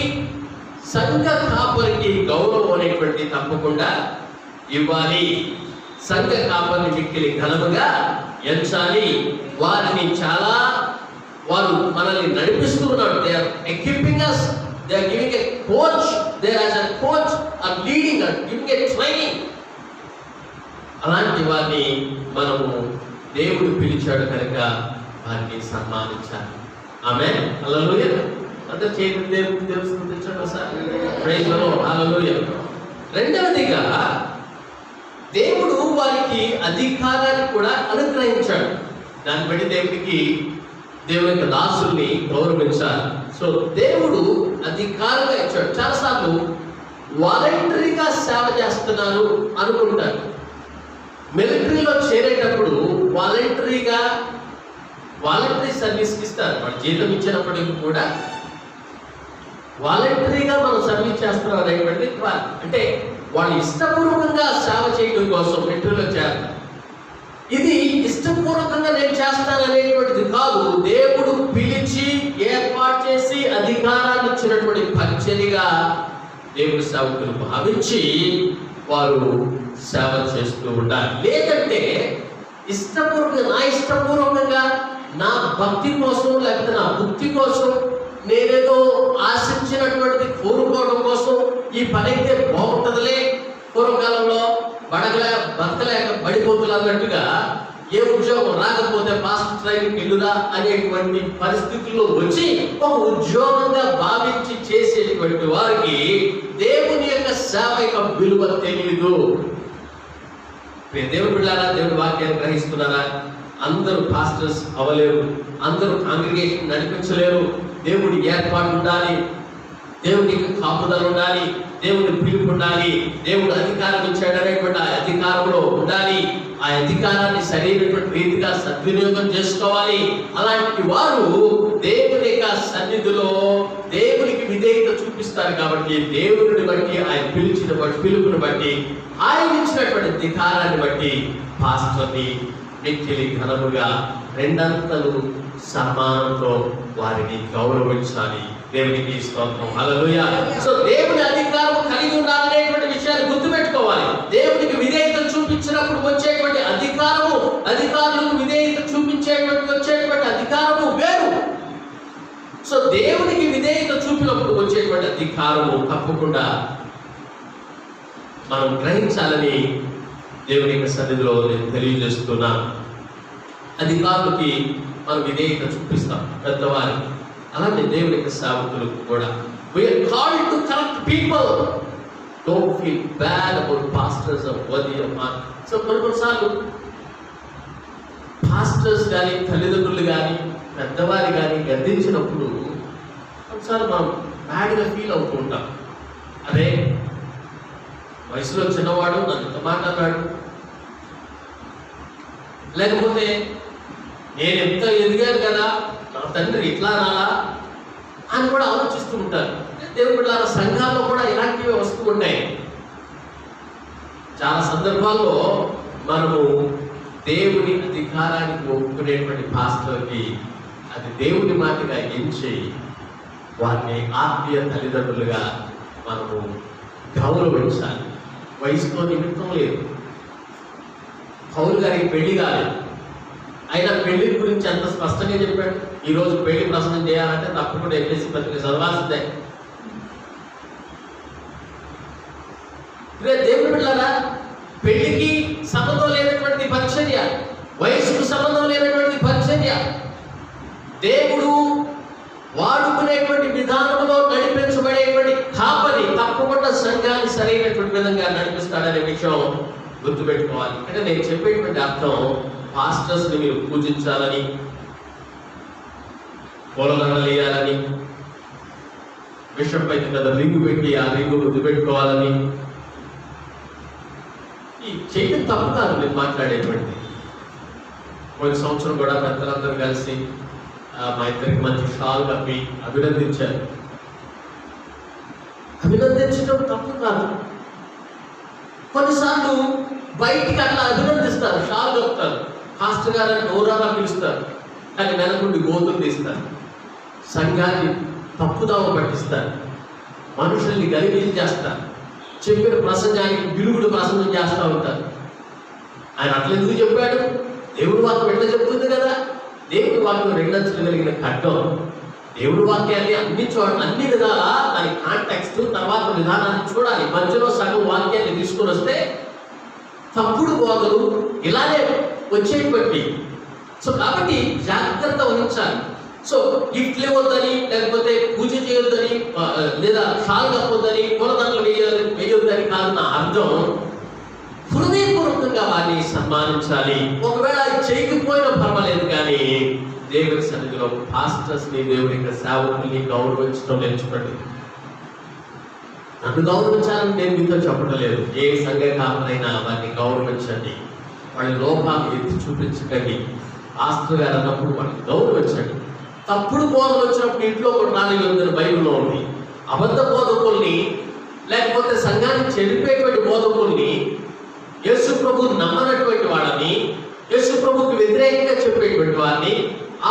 సంఘ కాపరికి గౌరవం అనేటువంటి తప్పకుండా ఇవ్వాలి. సంఘ కాపరిని మిక్కిలి ఘనముగా ఎంచాలి. వారిని వారు మనల్ని నడిపిస్తూ ఉన్నారు. They are equipping us, they are giving a coach, they are as a coach are leading us, giving a training. అలాంటి వారిని మనము దేవుడు పిలిచాడు కనుక వారిని సన్మానించాలి. ఆమేన్, హల్లెలూయా. అందరూ చేతులు దేవుడు స్తుతించండి ఒకసారి. ప్రైజ్ ది లార్డ్, హల్లెలూయా. రెండవదిగా దేవుడు వారికి అధికారాన్ని కూడా అనుగ్రహించాడు. దాన్ని బట్టి దేవుని యొక్క దాసుల్ని గౌరవించాలి. సో దేవుడు అధికారంగా ఇచ్చాడు. చాలాసార్లు వాలంటరీగా సేవ చేస్తున్నారు అనుకుంటారు. మిలిటరీలో చేరేటప్పుడు వాలంటరీ సర్వీస్ ఇస్తారు. వాళ్ళు జీతం ఇచ్చినప్పటికీ కూడా వాలంటరీగా మనం సర్వీస్ చేస్తున్నాం అనేటువంటిది అంటే వాళ్ళు ఇష్టపూర్వకంగా సేవ చేయడం కోసం మిలిటరీలో చేస్తారు. ఇది ఇష్టపూర్వకంగా నేను చేస్తాను అనేటువంటిది కాదు. దేవుడు పిలిచి ఏర్పాటు చేసి అధికారాన్ని ఇచ్చినటువంటి పరిచర్యగా దేవుడి సేవకులు భావించి వారు సేవ చేస్తూ ఉండాలి. లేదంటే ఇష్టపూర్వకంగా నా భక్తి కోసం, లేకపోతే నా బుద్ధి కోసం, నేనేదో ఆశించినటువంటిది కోరుకోవడం కోసం ఈ పని అయితే బాగుంటుందిలే, పూర్వకాలంలో బతకలేక బడిపోతులు అన్నట్టుగా ఏ ఉద్యోగం రాకపోతే పాస్టర్ ట్రైనింగ్ వెళ్ళుదా అనేటువంటి పరిస్థితుల్లో వచ్చి ఒక ఉద్యోగంగా భావించి చేసేటువంటి వారికి దేవుని యొక్క సేవ యొక్క విలువ తెలియదు. దేవుని బిడ్డలారా, దేవుని వాక్యాన్ని గ్రహిస్తున్నారా? అందరూ పాస్టర్స్ అవ్వలేరు, అందరూ కాంగ్రిగేషన్ నడిపించలేరు. దేవుడి ఏర్పాటు ఉండాలి, దేవునికి కాపుదల ఉండాలి, దేవుని పిలుపు ఉండాలి, దేవుడు అధికారం ఇచ్చాడనేటువంటి ఆ అధికారంలో ఉండాలి. ఆ అధికారాన్ని సరైనటువంటి రీతిగా సద్వినియోగం చేసుకోవాలి. అలాంటి వారు దేవుని యొక్క సన్నిధిలో దేవునికి విధేయత చూపిస్తారు. కాబట్టి దేవుడిని బట్టి, ఆయన పిలుపుని బట్టి, ఆయన ఇచ్చినటువంటి అధికారాన్ని బట్టి పాస్టర్ని మిక్కిలి ఘనముగా రెండంతలు సమానంతో వారిని గౌరవించాలి. దేవునికి స్తోత్రం, హల్లెలూయా. సో దేవుని అధికారం కలిగి ఉండాలనేటువంటి విషయాన్ని గుర్తుపెట్టుకోవాలి. దేవునికి విధేయత చూపించినప్పుడు వచ్చేటువంటి అధికారము, అధికారులకు విధేయత వచ్చేటువంటి అధికారము వేరు. సో దేవునికి విధేయత చూపినప్పుడు వచ్చేటువంటి అధికారము తప్పకుండా మనం గ్రహించాలని దేవుని యొక్క సన్నిధిలో నేను తెలియజేస్తున్నాను. అధికారులకి మనం విధేయత చూపిస్తాం, పెద్దవారికి. అలాగే దేవుని యొక్క సేవకులకు కూడా we are called to correct people. Don't feel bad about pastors or worthy of honor. So కొన్నిసార్లు పాస్టర్స్ కానీ, తల్లిదండ్రులు కానీ, పెద్దవారి కానీ గద్దించినప్పుడు కొన్నిసార్లు మనం బ్యాడ్గా ఫీల్ అవుతూ ఉంటాం. అరే, వయసులో చిన్నవాడు నన్ను ఇంత మాట అన్నాడు, లేకపోతే నేను ఎంత ఎదిగాను కదా, నా తండ్రి ఇట్లా రాలా అని కూడా ఆలోచిస్తూ ఉంటారు. దేవుడు సంఘాల్లో కూడా ఇలాంటివి వస్తూ ఉంటాయి. చాలా సందర్భాల్లో మనము దేవుని అధికారానికి ఒప్పుకునేటువంటి పాస్టర్కి అది దేవుని మాటగా ఎంచి వారిని ఆత్మీయ తల్లిదండ్రులుగా మనము గౌరవించాలి. వయసుతో నిమిత్తం లేదు. పౌలు గారికి పెళ్లి కాలేదు, ఆయన పెళ్లి గురించి ఎంత స్పష్టంగా చెప్పాడు. ఈరోజు పెళ్లి ప్రసంగం చేయాలంటే తప్పకుండా ఎఫ్ఎస్సి పత్రిక చదవాల్సిందే. దేవుని బిడ్డలారా, పెళ్లికి సంబంధం లేనటువంటి పరిచర్య, వయసుకు సంబంధం లేనటువంటి పరిచర్య, దేవుడు వాడుకునేటువంటి విధానంలో నడిపించబడేటువంటి కాపరి తప్పకుండా సంఘాన్ని సరైనటువంటి విధంగా నడిపిస్తాడనే విషయం గుర్తుపెట్టుకోవాలి. అంటే నేను చెప్పేటువంటి అర్థం పాస్టర్స్ ని మీరు పూజించాలని, పూలదండలు వేయాలని, బిషప్ అయితే కదా రింగు పెట్టి ఆ రింగు గుర్తుపెట్టుకోవాలని ఈ చేయడం తప్పు కాదు. నేను మాట్లాడేటువంటి కొన్ని సంవత్సరం కూడా పెద్దలందరూ కలిసి మా ఇద్దరికి మంచి షాల్ కప్పి అభినందించారు. అభినందించడం తప్పు కాదు. కొన్నిసార్లు బయటికి అట్లా అభినందిస్తారు, షాల్ కప్పుతారు, పాస్టర్ గారని నోరాగా పిలుస్తారు, కానీ వెనకుండి గోతులు తీస్తారు, సంఘాన్ని తప్పుదావ పట్టిస్తారు, మనుషుల్ని గలిబిలి చేస్తారు, చెప్పిన ప్రసంగానికి విరుగుడు ప్రసంగం చేస్తూ ఉంటారు. ఆయన అట్లా ఎందుకు చెప్పాడు? దేవుడి వాక్యం ఎట్లా చెప్తుంది కదా. దేవుడి వాక్యం రెండంచులు కలిగిన ఖడ్గం. దేవుడి వాక్యాన్ని అన్ని విధాలా దాని కాంటెక్స్ట్ తర్వాత విధానాన్ని చూడాలి. మధ్యలో సగం వాక్యాన్ని తీసుకొని వస్తే తప్పుడు బోధలు ఇలానే వచ్చేటువంటి. సో కాబట్టి జాగ్రత్త వహించాలి. సో గిఫ్ట్లు ఇవ్వద్దని, లేకపోతే పూజ చేయొద్దని, లేదా షాల్ కప్పొద్దని, పూలదండలు వేయొద్దని కాదు నా అర్థం. హృదయపూర్వకంగా వారిని సన్మానించాలి. ఒకవేళ అది చేయకపోయినా పర్వాలేదు, కానీ దేవుని సన్నిధిలో పాస్టర్స్ ని, దేవుని యొక్క సేవకుల్ని గౌరవించడం నేర్చుకోండి. నన్ను గౌరవించాలని నేను మీతో చెప్పడం లేదు. ఏ సంఘ కాపరైనా వారిని గౌరవించండి, వాళ్ళ లోపాలు ఎత్తి చూపించకండి. పాస్టర్ గారు అన్నప్పుడు వాళ్ళని గౌరవించండి. తప్పుడు బోధలు వచ్చినప్పుడు ఇంట్లో కూడా రానివ్వద్దని బైబిల్లో ఉంది. అబద్ధ బోధకుల్ని, లేకపోతే సంఘాన్ని చెడిపేటువంటి బోధకుల్ని, యేసు ప్రభు నమ్మనటువంటి వాళ్ళని, యేసు ప్రభుకి వ్యతిరేకంగా చెప్పేటువంటి వారిని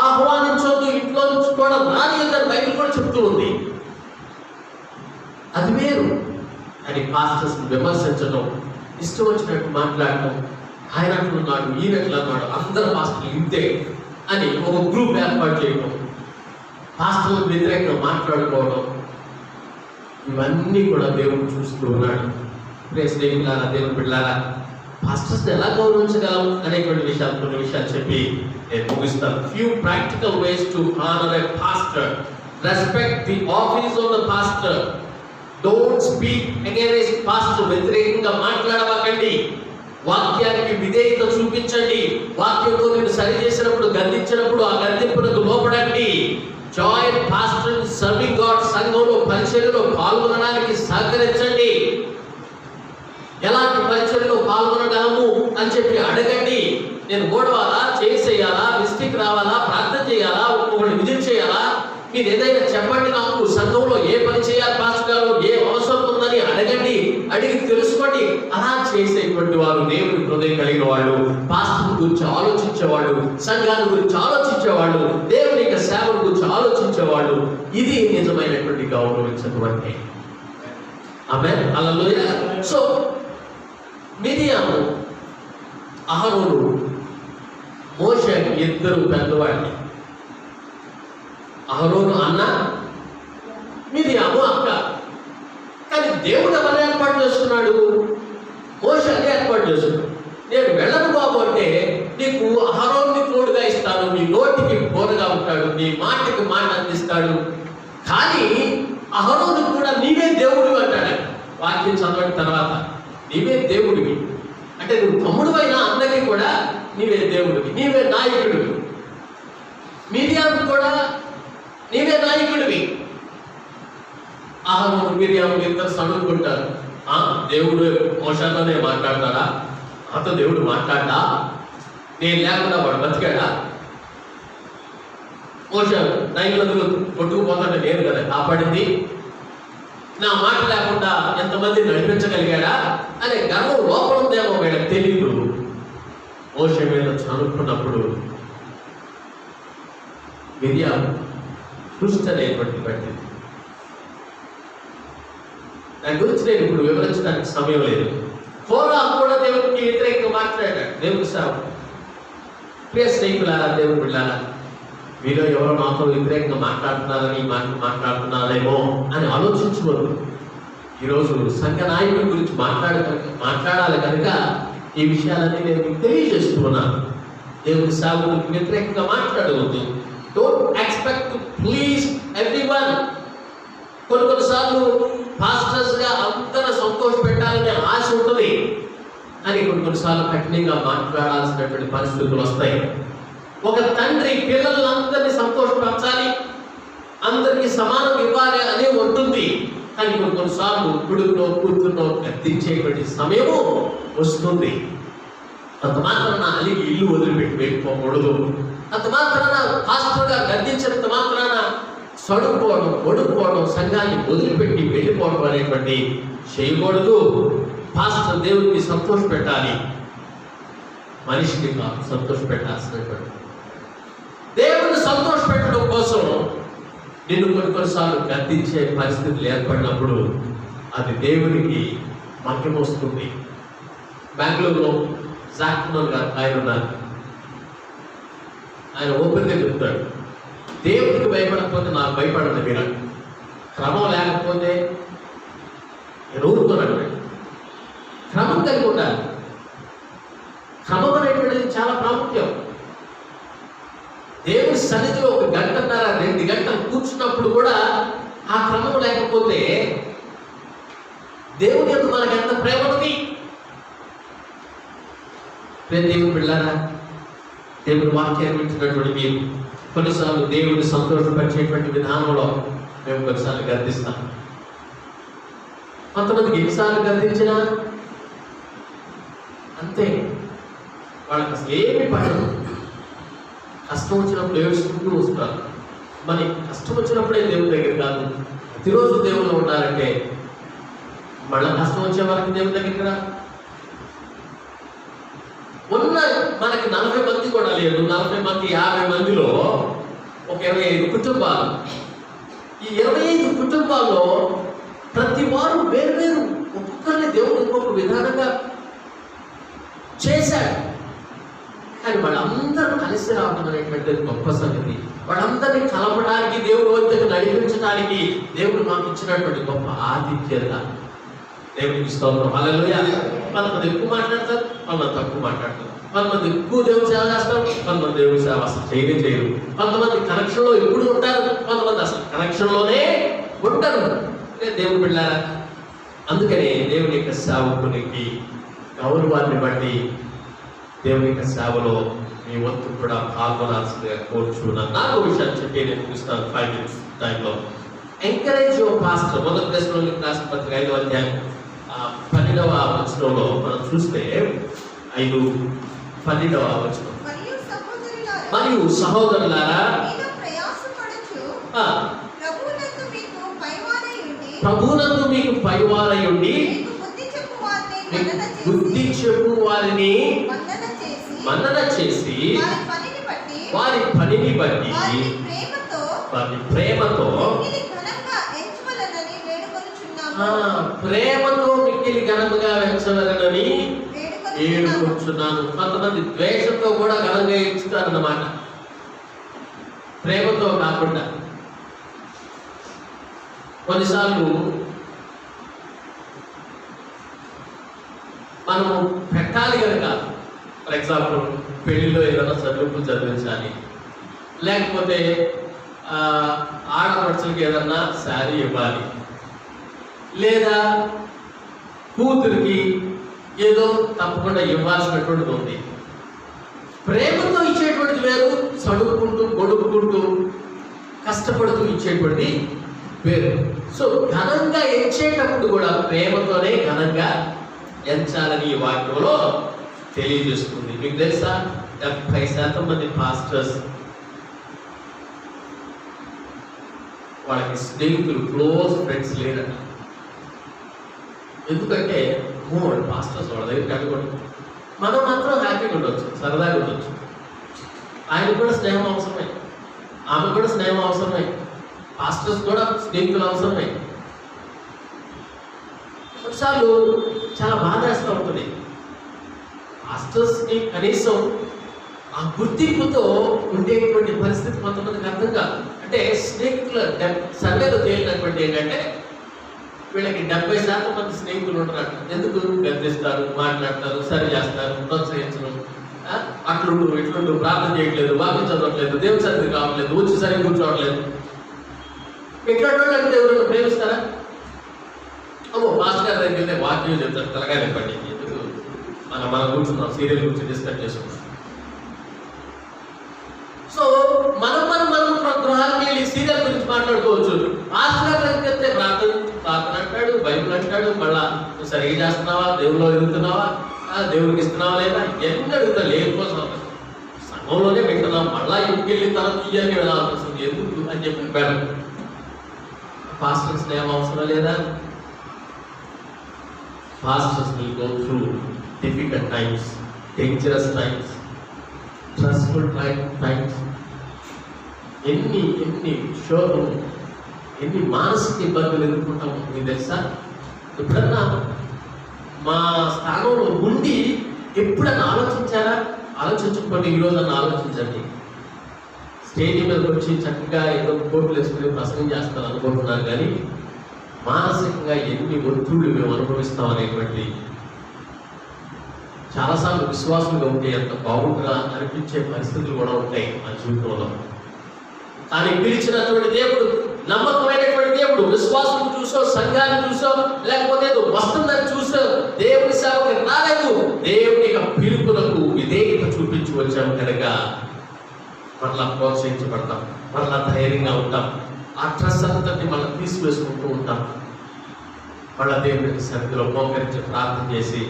ఆహ్వానించొద్దు, ఇంట్లో నుంచి కూడా రానివ్వద్దని బైబిల్ కూడా చెప్తూ ఉంది. అది వేరు. అని పాస్టర్స్ విమర్శించడం, ఇష్టం వచ్చినట్టు మాట్లాడటం, ఆయన అంటున్నాడు, ఈయనట్లు అన్నాడు, అందరు పాస్టర్లు ఇంతే అని ఒక గ్రూప్ ఏర్పాటు చేయడం, పాస్టర్లకు వ్యతిరేకంగా మాట్లాడుకోవడం, ఇవన్నీ కూడా దేవుడు చూస్తూ ఉన్నాడు. స్నేహితులారా, దేవుని బిడ్డలారా, పాస్టర్స్ ఎలా గౌరవించగలం అనేటువంటి విషయాలు, కొన్ని విషయాలు చెప్పి నేను ముగిస్తాను. Few practical ways to honour a pastor. Respect the office of the pastor. Don't speak against pastor. వ్యతిరేకంగా మాట్లాడవకండి. వాక్యానికి విధేయత చూపించండి. వాక్యంతో నేను సరి చేసినప్పుడు, గద్దించినప్పుడు ఆ గద్దింపునకు లోపడండి. Join pastor serving God. సంఘంలో పరిచర్యలో పాల్గొనడానికి సహకరించండి. ఎలాంటి పరిచర్యలో పాల్గొనగలము అని చెప్పి అడగండి. నేను ఓడవాలా, చేసేయాలా, మిస్టేక్ రావాలా, ప్రార్థన చేయాలా, ఒకటి విజిట్ చేయాలా, మీరు ఏదైనా చెప్పండి. నాకు సంఘంలో ఏ పని చేయాలి పాస్టర్ గారు, ఏ అవసరం ఉందని అడగండి. అడిగి తెలుసుకోండి. అలా చేసేటువంటి వారు దేవుని హృదయం కలిగిన వాళ్ళు, పాస్టర్ గురించి ఆలోచించేవాళ్ళు, సంఘాన్ని గురించి ఆలోచించేవాళ్ళు, దేవుని యొక్క సేవల గురించి ఆలోచించేవాళ్ళు. ఇది నిజమైనటువంటి గౌరవించినటువంటి. ఆమేన్, హల్లెలూయా. సో మిరియాము, అహరోను, మోషే ఇద్దరు పెద్దవాళ్ళు. అహరోను అన్న, మిరియాము అక్క. కానీ దేవుడు ఎవరు ఏర్పాటు చేస్తున్నాడు? మోషే అదే ఏర్పాటు చేస్తున్నాడు. నేను వెళ్ళను బాబు అంటే, నీకు అహరోన్ని తోడుగా ఇస్తాను, నీ నోటికి బోరగా ఉంటాడు, నీ మాటకి మాట అందిస్తాడు. కానీ అహరోను కూడా నీవే దేవుడు అంటాడు. వాక్యం చదవని తర్వాత నీవే దేవుడివి అంటే, నువ్వు తమ్ముడువైనా అందరికీ కూడా నీవే దేవుడివి, నీవే నాయకుడివి. మిరియాము కూడా నీవే నాయకుడివి. అహరోను, మిరియాము ఇద్దరు సనుక్కుంటారు. దేవుడు మోషేతోనే మాట్లాడతాడా? అతను దేవుడు మాట్లాడా? నేను లేకుండా వాడు బతికాడా? మోషే నైన్లందులో కొట్టుకుపోతాడు, నేను కదా కాపాడింది. నా మాట లేకుండా ఎంతమంది నడిపించగలిగాడా అనే గర్వం లోపల ఉందేమో వీళ్ళకి తెలియదు. మోషే మీద చనుక్కున్నప్పుడు మిరియాము దృష్టి అనేటువంటి పట్టింది. దాని గురించి నేను ఇప్పుడు వివరించడానికి సమయం లేదు. కోరా కూడా దేవుడికి వ్యతిరేకంగా మాట్లాడాడు. దేవుడికి సాగు. ప్రియ స్నేహితులారా, దేవుడు బిడ్డలారా, మీలో ఎవరో నాతో వ్యతిరేకంగా మాట్లాడుతున్నారని మాట్లాడుతున్నారేమో అని ఆలోచించవద్దు. ఈరోజు సంఘ నాయకుల గురించి మాట్లాడాలి కనుక ఈ విషయాలన్నీ నేను మీకు తెలియజేస్తున్నాను. దేవుడి సాగులకు వ్యతిరేకంగా మాట్లాడవద్దు. Don't expect to please everyone. కొన్నిసార్లు పాస్టర్స్ గా అందరూ సంతోష పెట్టాలనే ఆశ ఉంటుంది, అని కొన్నిసార్లు కఠినంగా మాట్లాడాల్సినటువంటి పరిస్థితులు వస్తాయి. ఒక తండ్రి పిల్లలందరినీ సంతోషపరచాలి, అందరికీ సమానం ఇవ్వాలి అనే ఉంటుంది. కానీ కొన్నిసార్లు కొడుకునో కూతురునో గద్దించేటువంటి సమయము వస్తుంది. అంత మాత్రాన అలిగి ఇల్లు వదిలిపెట్టి వెళ్ళిపోకూడదు. అంత మాత్రాన పాస్టర్గా గద్దించినంత మాత్రాన సడుకోవడం, ఒడుకోవడం, సంఘాన్ని వదిలిపెట్టి వెళ్ళిపోవడం అనేటువంటి చేయకూడదు. పాస్టర్ దేవుడికి సంతోష పెట్టాలి, మనిషికి సంతోష పెట్టాల్సినటువంటి. దేవుడిని సంతోష పెట్టడం కోసం నిన్ను కొన్నిసార్లు గద్దించే పరిస్థితులు ఏర్పడినప్పుడు అది దేవునికి మహిమ వస్తుంది. బెంగళూరులో జాక్మన్ గారు ఆయన ఉన్నారు. ఆయన ఓపెన్గా చెప్తాడు, దేవుడికి భయపడకపోతే నాకు భయపడండి మీరు. క్రమం లేకపోతే నేను ఊరుకోనండి. క్రమం కలిగి ఉండాలి. క్రమం అనేటువంటిది చాలా ప్రాముఖ్యం. దేవుడి సన్నిధిలో 1 గంటన్నర 2 గంటలు కూర్చున్నప్పుడు కూడా ఆ క్రమం లేకపోతే దేవుని యొక్క మనకు ఎంత ప్రేమ ఉంది. దేవుని బిడ్డలారా, దేవుని వాక్యాన్ని వింటున్నటువంటి మీరు కొన్నిసార్లు దేవుడిని సంతోషపరిచేటువంటి విధానంలో మేము కొన్నిసార్లు గర్దిస్తాం. కొంతమందికి ఎన్నిసార్లు గర్దించినా అంతే, వాళ్ళకి అసలు ఏమి పడదు. కష్టం వచ్చినప్పుడు ఏడుచుకుంటూ వస్తారు. మరి కష్టం వచ్చినప్పుడే దేవుని దగ్గర కాదు, ప్రతిరోజు దేవుళ్ళు ఉండాలంటే మళ్ళీ కష్టం వచ్చే వరకు దేవుని దగ్గరికి రా. ఉన్న మనకి 40 మంది కూడా లేదు. 40 మంది 50 మందిలో ఒక 25 కుటుంబాలు. ఈ 25 కుటుంబాల్లో ప్రతి వారు వేరు ఒక్కొక్కరిని దేవుడు ఒక్కొక్క విధానంగా చేశాడు. కానీ వాళ్ళందరూ కలిసి రావడం అనేటువంటిది గొప్ప సంగతి. వాళ్ళందరినీ కలపడానికి, దేవుడు వద్దకు నడిపించడానికి దేవుడు మాకు ఇచ్చినటువంటి గొప్ప ఆతిథ్యత. దేవునికి స్తోత్రం. హల్లెలూయా. కొంతమంది ఎక్కువ మాట్లాడతారు, కొంతమంది తక్కువ మాట్లాడతారు, కొంతమంది ఎక్కువ దేవుని సేవ చేస్తారు, కొంతమంది దేవుని సేవ అసలు చేయరు. కొంతమంది కనెక్షన్లో ఎప్పుడు ఉంటారు, కొంతమంది అసలు కనెక్షన్లోనే ఉంటారు. దేవుని బిడ్డలారా, అందుకనే దేవుని యొక్క సేవకునికి గౌరవాన్ని బట్టి దేవుని యొక్క సేవలో మీ వంతు కూడా పాల్గొనాల్సిందిగా కోరుచున్నాను. నాకు విషయాన్ని చెప్పి నేను ముగిస్తాను 5 minutes టైంలో. Encourage your pastor. మొదటి దశలోని రాసిన పత్రిక 5వ అధ్యాయం 12వ వచనంలో మనం చూస్తే 5:12 వచనం. మరియు సహోదరులారా, ప్రభువునందు మీకు పైవారై ఉండి బుద్ధి చెప్పు వారిని మన్నన చేసి వారి పనిని బట్టి వారి ప్రేమతో మిక్కిలి ఘనముగా ఎంచవలనని వేడుకొంచున్నాను. కొంతమంది ద్వేషంతో కూడా ఘనంగా ఎంచుతారన్నమాట, ప్రేమతో కాకుండా. కొన్నిసార్లు మనము పెట్టాలి కనుక, ఫర్ ఎగ్జాంపుల్ పెళ్లిలో ఏదైనా చదువుకు చదివించాలి, లేకపోతే ఆడపడుచులకి ఏదన్నా శారీ ఇవ్వాలి, లేదా కూతురికి ఏదో తప్పకుండా ఇవ్వాల్సినటువంటిది ఉంది. ప్రేమతో ఇచ్చేటువంటిది వేరు, చదువుకుంటూ గొడుక్కుంటూ కష్టపడుతూ ఇచ్చేటువంటిది వేరు. సో ఘనంగా ఎంచేటప్పుడు కూడా ప్రేమతోనే ఘనంగా ఎంచాలని ఈ వాక్యంలో తెలియజేస్తుంది. మీకు తెలుసా, 70% మంది పాస్టర్స్ వాళ్ళకి స్నేహితులు, క్లోజ్ ఫ్రెండ్స్ లేరట. ఎందుకంటే వాడు పాస్టర్స్ వాళ్ళ దగ్గరికి అడగండి, మనం మాత్రం హ్యాపీగా ఉండొచ్చు, సరదాగా ఉండొచ్చు. ఆయన కూడా స్నేహం అవసరమే, ఆమె కూడా స్నేహం అవసరమే, పాస్టర్స్ కూడా స్నేహితులు అవసరమే. కొన్నిసార్లు చాలా బాధ వేస్తూ ఉంటుంది. పాస్టర్స్ని కనీసం ఆ గుర్తింపుతో ఉండేటువంటి పరిస్థితి కొంతమందికి అర్థం కాదు. అంటే స్నేహితుల సర్వేలో తేలినటువంటి ఏంటంటే, వీళ్ళకి 70% మంది స్నేహితులు ఉంటారు. ఎందుకు గర్దిస్తారు, మాట్లాడతారు, సరి చేస్తారు, ప్రోత్సహించడం, అట్లుండు ఇట్లుండు, ప్రార్థన చేయట్లేదు, వాక్యం చదవట్లేదు, దేవుని సరిగ్గా కావట్లేదు, వచ్చి సరిగ్గా కూర్చోవట్లేదు. ఇట్లాంటి వాళ్ళు అంటే ఎవరు ప్రేమిస్తారా? అమ్మో మాస్టర్ గారి దగ్గరికి వెళ్తే వాక్యం చెప్తారు, తలకాయ చెప్పండి, ఎందుకు మనం కూర్చున్నాం సీరియల్ గురించి డిస్కస్ చేసుకుంటాం. సో మనం గృహానికి వెళ్ళి సీరియల్ గురించి మాట్లాడుకోవచ్చు. మాస్టర్ గారికి వెళ్తే ప్రార్థన అంటాడు, బైబిల్ అంటాడు, మళ్ళా నువ్వు సరిగ్గా చేస్తున్నావా, దేవుల్లో ఎదుగుతున్నావా, దేవుడికి ఇస్తున్నావా లేదా, ఎన్ని అడుగుతా లేకపోతే సంఘంలోనే వింటున్నాం, మళ్ళా ఇంటికి వెళ్ళి తన తీయాలని వెళ్ళాల్సి వస్తుంది, ఎందుకు అని చెప్పి బెటర్. పాస్టర్స్ స్నేహం అవసరం లేదా? Pastors will go through difficult times, dangerous times, stressful times. ఎన్ని శోధం, ఎన్ని మానసిక ఇబ్బందులు ఎదుర్కొంటాము మీకు తెలుసా? ఎప్పుడన్నా మా స్థానంలో ఉండి ఎప్పుడన్నా ఆలోచించారా? ఆలోచించకపోతే ఈరోజు అన్న ఆలోచించండి. స్టేజ్ మీదకి వచ్చి చక్కగా ఏదో కోట్లు వేసుకుని ప్రసంగం చేస్తాను అనుకుంటున్నారు, కానీ మానసికంగా ఎన్ని ఒత్తిళ్లు మేము అనుభవిస్తాం అనేటువంటి, చాలాసార్లు విశ్వాసంగా ఉంటే ఎంత బాగుంటుందా అనిపించే పరిస్థితులు కూడా ఉంటాయి మన జీవితంలో. కానీ పిలిచినటువంటి దేవుడు, నమ్మకమైనటువంటి దేవుడు, విశ్వాసం చూసో, సంఘాన్ని చూసో, లేకపోతే ఏదో వస్తుందని చూసో దేవుని సేవకి రాలేదు. దేవుని యొక్క పిలుపులకు విధేయత చూపించి వచ్చాము కనుక మళ్ళా ప్రోత్సహించబడతాం, మళ్ళా ధైర్యంగా ఉంటాం. ఆ ట్రస్ అంతటి మళ్ళీ తీసివేసుకుంటూ ఉంటాం. మళ్ళా దేవుడికి సన్నిధిలో మోకరించి ప్రార్థన చేసి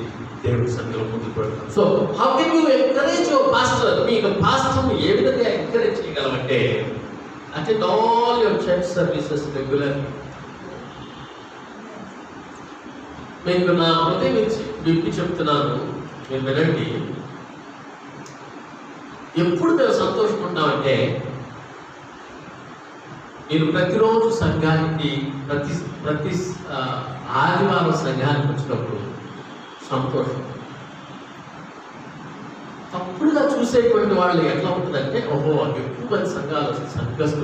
దేవుడి సన్నిధిలో ముందుకు పెడతాం. So how can you encourage your pastor? మీ యొక్క పాస్టర్ని ఏ విధంగా ఎంకరేజ్ చేయగలమంటే, attend all your church services regularly. మీకు నా హృదయం విప్పి చెప్తున్నాను, మీరు వినండి. ఎప్పుడు మేము సంతోషపడ్డామంటే, మీరు ప్రతిరోజు సంఘానికి ప్రతి ఆదివారం సంఘానికి వచ్చినప్పుడు సంతోషం. తప్పుడుగా చూసేటువంటి వాళ్ళు ఎట్లా ఉంటుందంటే, ఓహో ఎక్కువ మంది సంఘాలు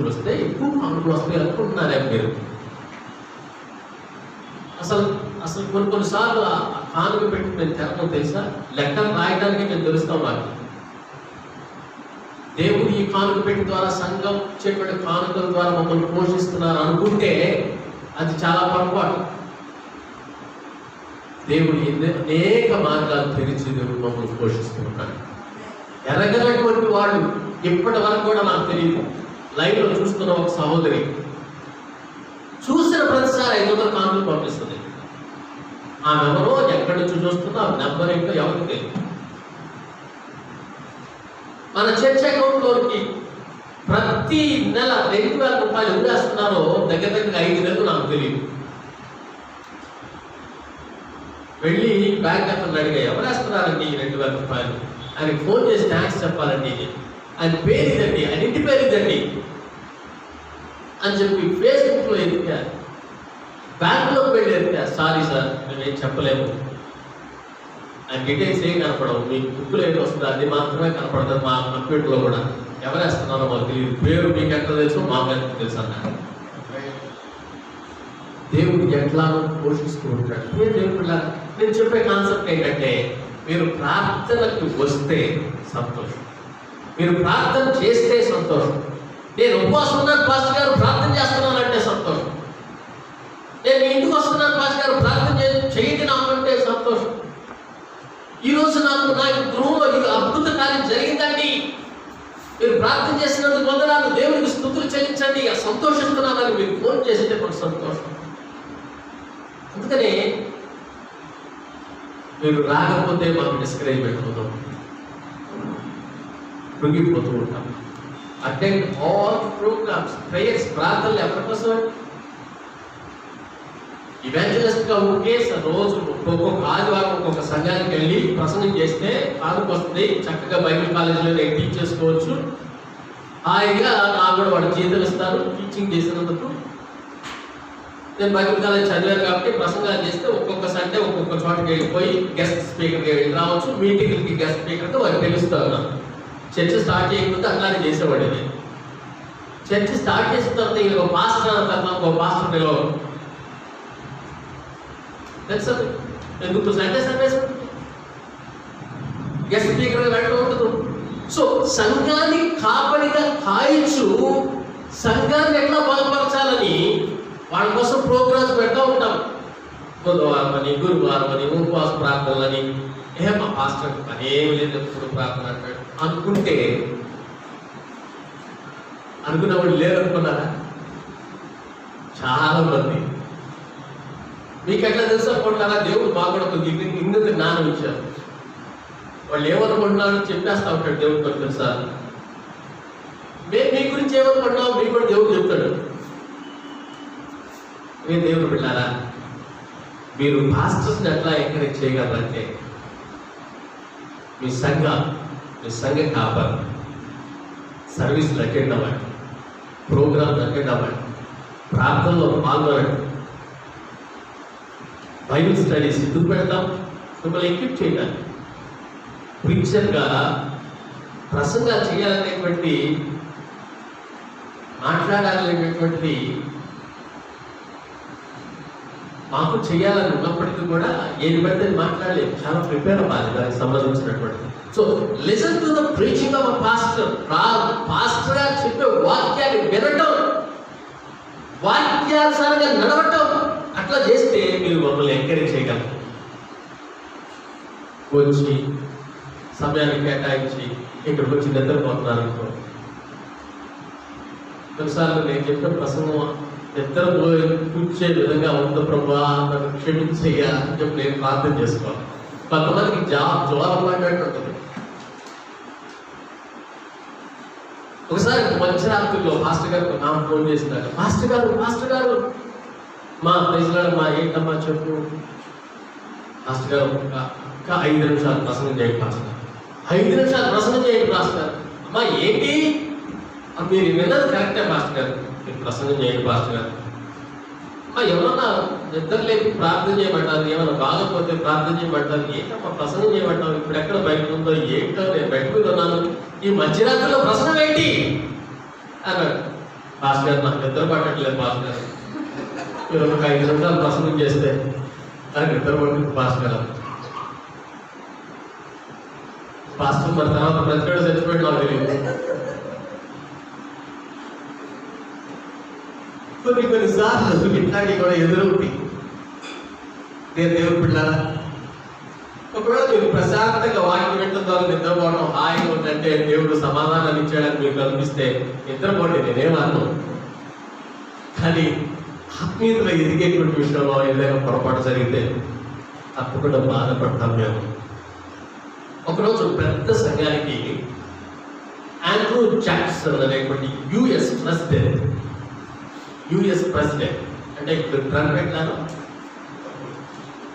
వస్తే ఎక్కువ పనులు వస్తాయి అనుకుంటున్నారే మీరు. అసలు అసలు కొన్నిసార్లు ఆ కానుక పెట్టి మేము తెరపం తెలుసా, లెక్కలు రాయడానికి మేము తెలుస్తాం. మాకు దేవుడు ఈ కానుక పెట్టి ద్వారా, సంఘం ఇచ్చేటువంటి కానుకల ద్వారా మమ్మల్ని పోషిస్తున్నారు అనుకుంటే అది చాలా పొరపాటు. దేవుడు అనేక మార్గాలు తెరిచి దేవుడు మమ్మల్ని పోషిస్తున్నాడు. ఎరగనటువంటి వాళ్ళు ఇప్పటి వరకు కూడా నాకు తెలియదు. లైవ్లో చూస్తున్న ఒక సహోదరి చూసిన ప్రతిసారి 500 కానుకలు పంపిస్తుంది. ఆమె ఎవరో ఎక్కడి నుంచి చూస్తుందో ఆ నెంబర్ ఏంటో ఎవరికి తెలియదు. మన చర్చ్ అకౌంట్లోకి ప్రతి నెల 2,000 రూపాయలు వేస్తున్నారో దగ్గర 5 నెలలు నాకు తెలియదు. వెళ్ళి బ్యాంక్ అతను అడిగా, ఎవరు వేస్తున్నారండి 2,000 రూపాయలు? ఆయనకి ఫోన్ చేసి థ్యాంక్స్ చెప్పాలండి, ఆయన పేరు ఇదండి, ఆయన ఇంటి పేరు ఇదండి అని చెప్పి ఫేస్బుక్లో ఎదిగా, బ్యాంకులోకి వెళ్ళి ఎదిగా, సారీ సార్ మేమేం చెప్పలేము, ఆయన డీటెయిల్స్ ఏం కనపడవు, మీకు బుక్లో ఏం వస్తుందో అది మాత్రమే కనపడుతుంది, మా కంప్యూటర్లో కూడా ఎవరు వేస్తున్నారో మాకు తెలియదు, పేరు మీకు ఎట్లా తెలుసు మాకు ఎంత తెలుసు అన్నారు. దేవుడు ఎట్లానో పోషిస్తూ ఉంటాడు. నేను చెప్పే కాన్సెప్ట్ ఏంటంటే, మీరు ప్రార్థనకు వస్తే సంతోషం, మీరు ప్రార్థన చేస్తే సంతోషం. నేను ఉపవాసం ఉన్నాను పాస్టర్ గారు ప్రార్థన చేస్తున్నానంటే సంతోషం. నేను మీ ఇంటికి వస్తున్నాను పాస్టర్ గారు ప్రార్థన చేయండి నాకంటే సంతోషం. ఈరోజు నాకు నా గృహంలో ఇది అద్భుత కార్యం జరిగిందండి, మీరు ప్రార్థన చేసినందుకు వందనాలు, దేవునికి స్తుతులు చెల్లించండి, సంతోషిస్తున్నానని మీరు ఫోన్ చేస్తే మనకు సంతోషం. అందుకనే మీరు రాకపోతే మాకు డిస్కరేజ్మెంట్ అవుతాం, కృంగిపోతూ ఉంటాం. అటెండ్ ఆల్ ప్రోగ్రామ్స్, ప్రేయర్స్, ప్రార్థనలు ఎవరి కోసం? ఇవాంజలిస్ట్గా ఉంటే రోజు ఒక్కొక్క ఆదివారం ఒక్కొక్క సంఘానికి వెళ్ళి ప్రసంగం చేస్తే కానుక వస్తుంది, చక్కగా బైబిల్ కాలేజీలో నేను టీచ్ చేసుకోవచ్చు, హాయిగా నాకు కూడా వాడు జీతం ఇస్తారు టీచింగ్ చేసినందుకు. నేను బైబిల్ కాలేజ్ చదివాను కాబట్టి ప్రసంగాలు చేస్తే ఒక్కొక్క సండే ఒక్కొక్క చోటకి వెళ్ళిపోయి గెస్ట్ స్పీకర్గా వెళ్ళి రావచ్చు, మీటింగ్కి గెస్ట్ స్పీకర్తో వారు తెలుస్తాను. చర్చ్ స్టార్ట్ చేయకపోతే అట్లానే చేసేవాడిని. చర్చ్ స్టార్ట్ చేసిన తర్వాత ఇంకో పాస్టర్ అన్నా ఒక పాస్టర్ పిలవరు తెలుసా, ఎందుకు సండే గెస్ట్ స్పీకర్గా వెళ్ళడం ఉండదు. సో సంఘాన్ని కాపడిగా కాయచ్చు, సంఘాన్ని ఎట్లా బలపరచాలని వాళ్ళ కోసం ప్రోగ్రామ్స్ పెడతా ఉంటాం. బుధవారం అని, గురువారం అని, ఉపవాస ప్రార్థనలని. మా పాస్టర్ పనేమి లేదు ఎప్పుడు ప్రార్థన అంటాడు అనుకుంటే, అనుకున్నవాడు లేరనుకున్నారా? చాలా మంది. మీకు ఎట్లా తెలుసు అనుకుంటున్నారా? దేవుడు మాకు కూడా కొద్ది ఇందుకు జ్ఞానం ఇచ్చారు. వాళ్ళు ఏమనుకుంటున్నారో చెప్పేస్తా ఉంటాడు దేవుడు కూడా తెలుసా. మేము మీ గురించి ఏమనుకుంటున్నావు మీకు కూడా దేవుడు చెప్తాడు. మీరు దేవుడు బిడ్డారా, మీరు పాస్టర్స్ని ఎట్లా ఎంకరేజ్ చేయగలరంటే, మీ సంఘ కాపాడు, సర్వీసులు అటెండ్ అవ్వండి, ప్రోగ్రాంలు అటెండ్ అవ్వండి, ప్రార్థనలో పాల్గొనండి, బైబిల్ స్టడీస్ ఎందుకు పెడతాం? మిమ్మల్ని ఎక్విప్ చేయడానికి. ప్రీచర్గా ప్రసంగాలు చేయాలనేటువంటి, మాట్లాడాలనేటువంటిది మాకు చేయాలని ఉన్నప్పటికీ కూడా ఏది పడితే మాట్లాడలేదు, చాలా ప్రిపేర్ అవ్వాలి దానికి సంబంధించినటువంటి. So listen to the preaching of pastor. Pastor గారు చెప్పే వాక్యాన్ని వినటం, వాక్యానుసారంగా నడవటం, అట్లా చేస్తే మీరు మమ్మల్ని ఎంకరేజ్ చేయగలరు. వచ్చి సమయాన్ని కేటాయించి ఇక్కడికి వచ్చి నిద్రపోతున్నారనుకో, కొన్నిసార్లు నేను చెప్పిన ప్రసంగం నిద్రపోయి కూర్చే విధంగా ఉంది ప్రభా, నన్ను క్షమించయ్యా అని చెప్పి నేను ప్రార్థన చేసుకోవాలి. కొంతమందికి జ్వరం పడినట్టు ఉంటుంది. ఒకసారి మధ్యరాత్రిలో మాస్టర్ గారు నాకు ఫోన్ చేసినారు, మాస్టర్ గారు మా ప్రజలు మా ఏంటమ్మా చెప్పు. మాస్టర్ గారు ఇంకా 5 నిమిషాలు ప్రసంగం చేయండి మాస్టర్, 5 నిమిషాలు ప్రసంగం చేయండి మాస్టర్. అమ్మా ఏంటి? మీరు విన్నది కరెక్టే మాస్టర్ గారు, మీరు ప్రసంగం చేయండి మాస్టర్ గారు. అమ్మా ఎవరన్నా నిద్ర లేపి ప్రార్థన చేయమంటారు, ఏమైనా బాగపోతే ప్రార్థన చేయమంటారు, ఏంటమ్మా ప్రసంగం చేయమంటారు, ఇప్పుడు ఎక్కడ బయట ఉందో ఏంటో, నేను బయట మీద ఉన్నాను, ఈ మధ్యరాత్రిలో ప్రసంగం ఏంటి అన్నాడు. మాస్టర్ గారు నాకు నిద్ర పట్టట్లేదు మాస్టర్ గారు, మీరు ఒక 5 నిమిషాలు ప్రసంగం చేస్తే అని నిద్రపడుతుంది పాస్టర్ మరి తర్వాత బ్రతికాడు చచ్చిపోయాడు నాకు తెలియదు. కొన్నిసార్లు ఇట్లాంటివి కూడా ఎదురవుతాయి. దేవుడు పిల్లారా, ఒకవేళ మీరు ప్రశాంతంగా వాక్యం వినడం ద్వారా నిద్రపోవడం హాయిగా ఉందంటే దేవుడు సమాధానాన్ని ఇచ్చాడని మీకు కనిపిస్తే నిద్రపోండి, నేనేమన్నాను. కానీ ఆత్మీయతలో ఎదిగేటువంటి విషయంలో ఏదైనా పొరపాటు జరిగితే తప్పకుండా బాధపడతాం మేము. ఒకరోజు పెద్ద సంఘానికి ఆండ్రూ జాక్సన్ అనేటువంటి యుఎస్ ప్రెసిడెంట్ అంటే ఇప్పుడు ట్రంప్ పెట్టాను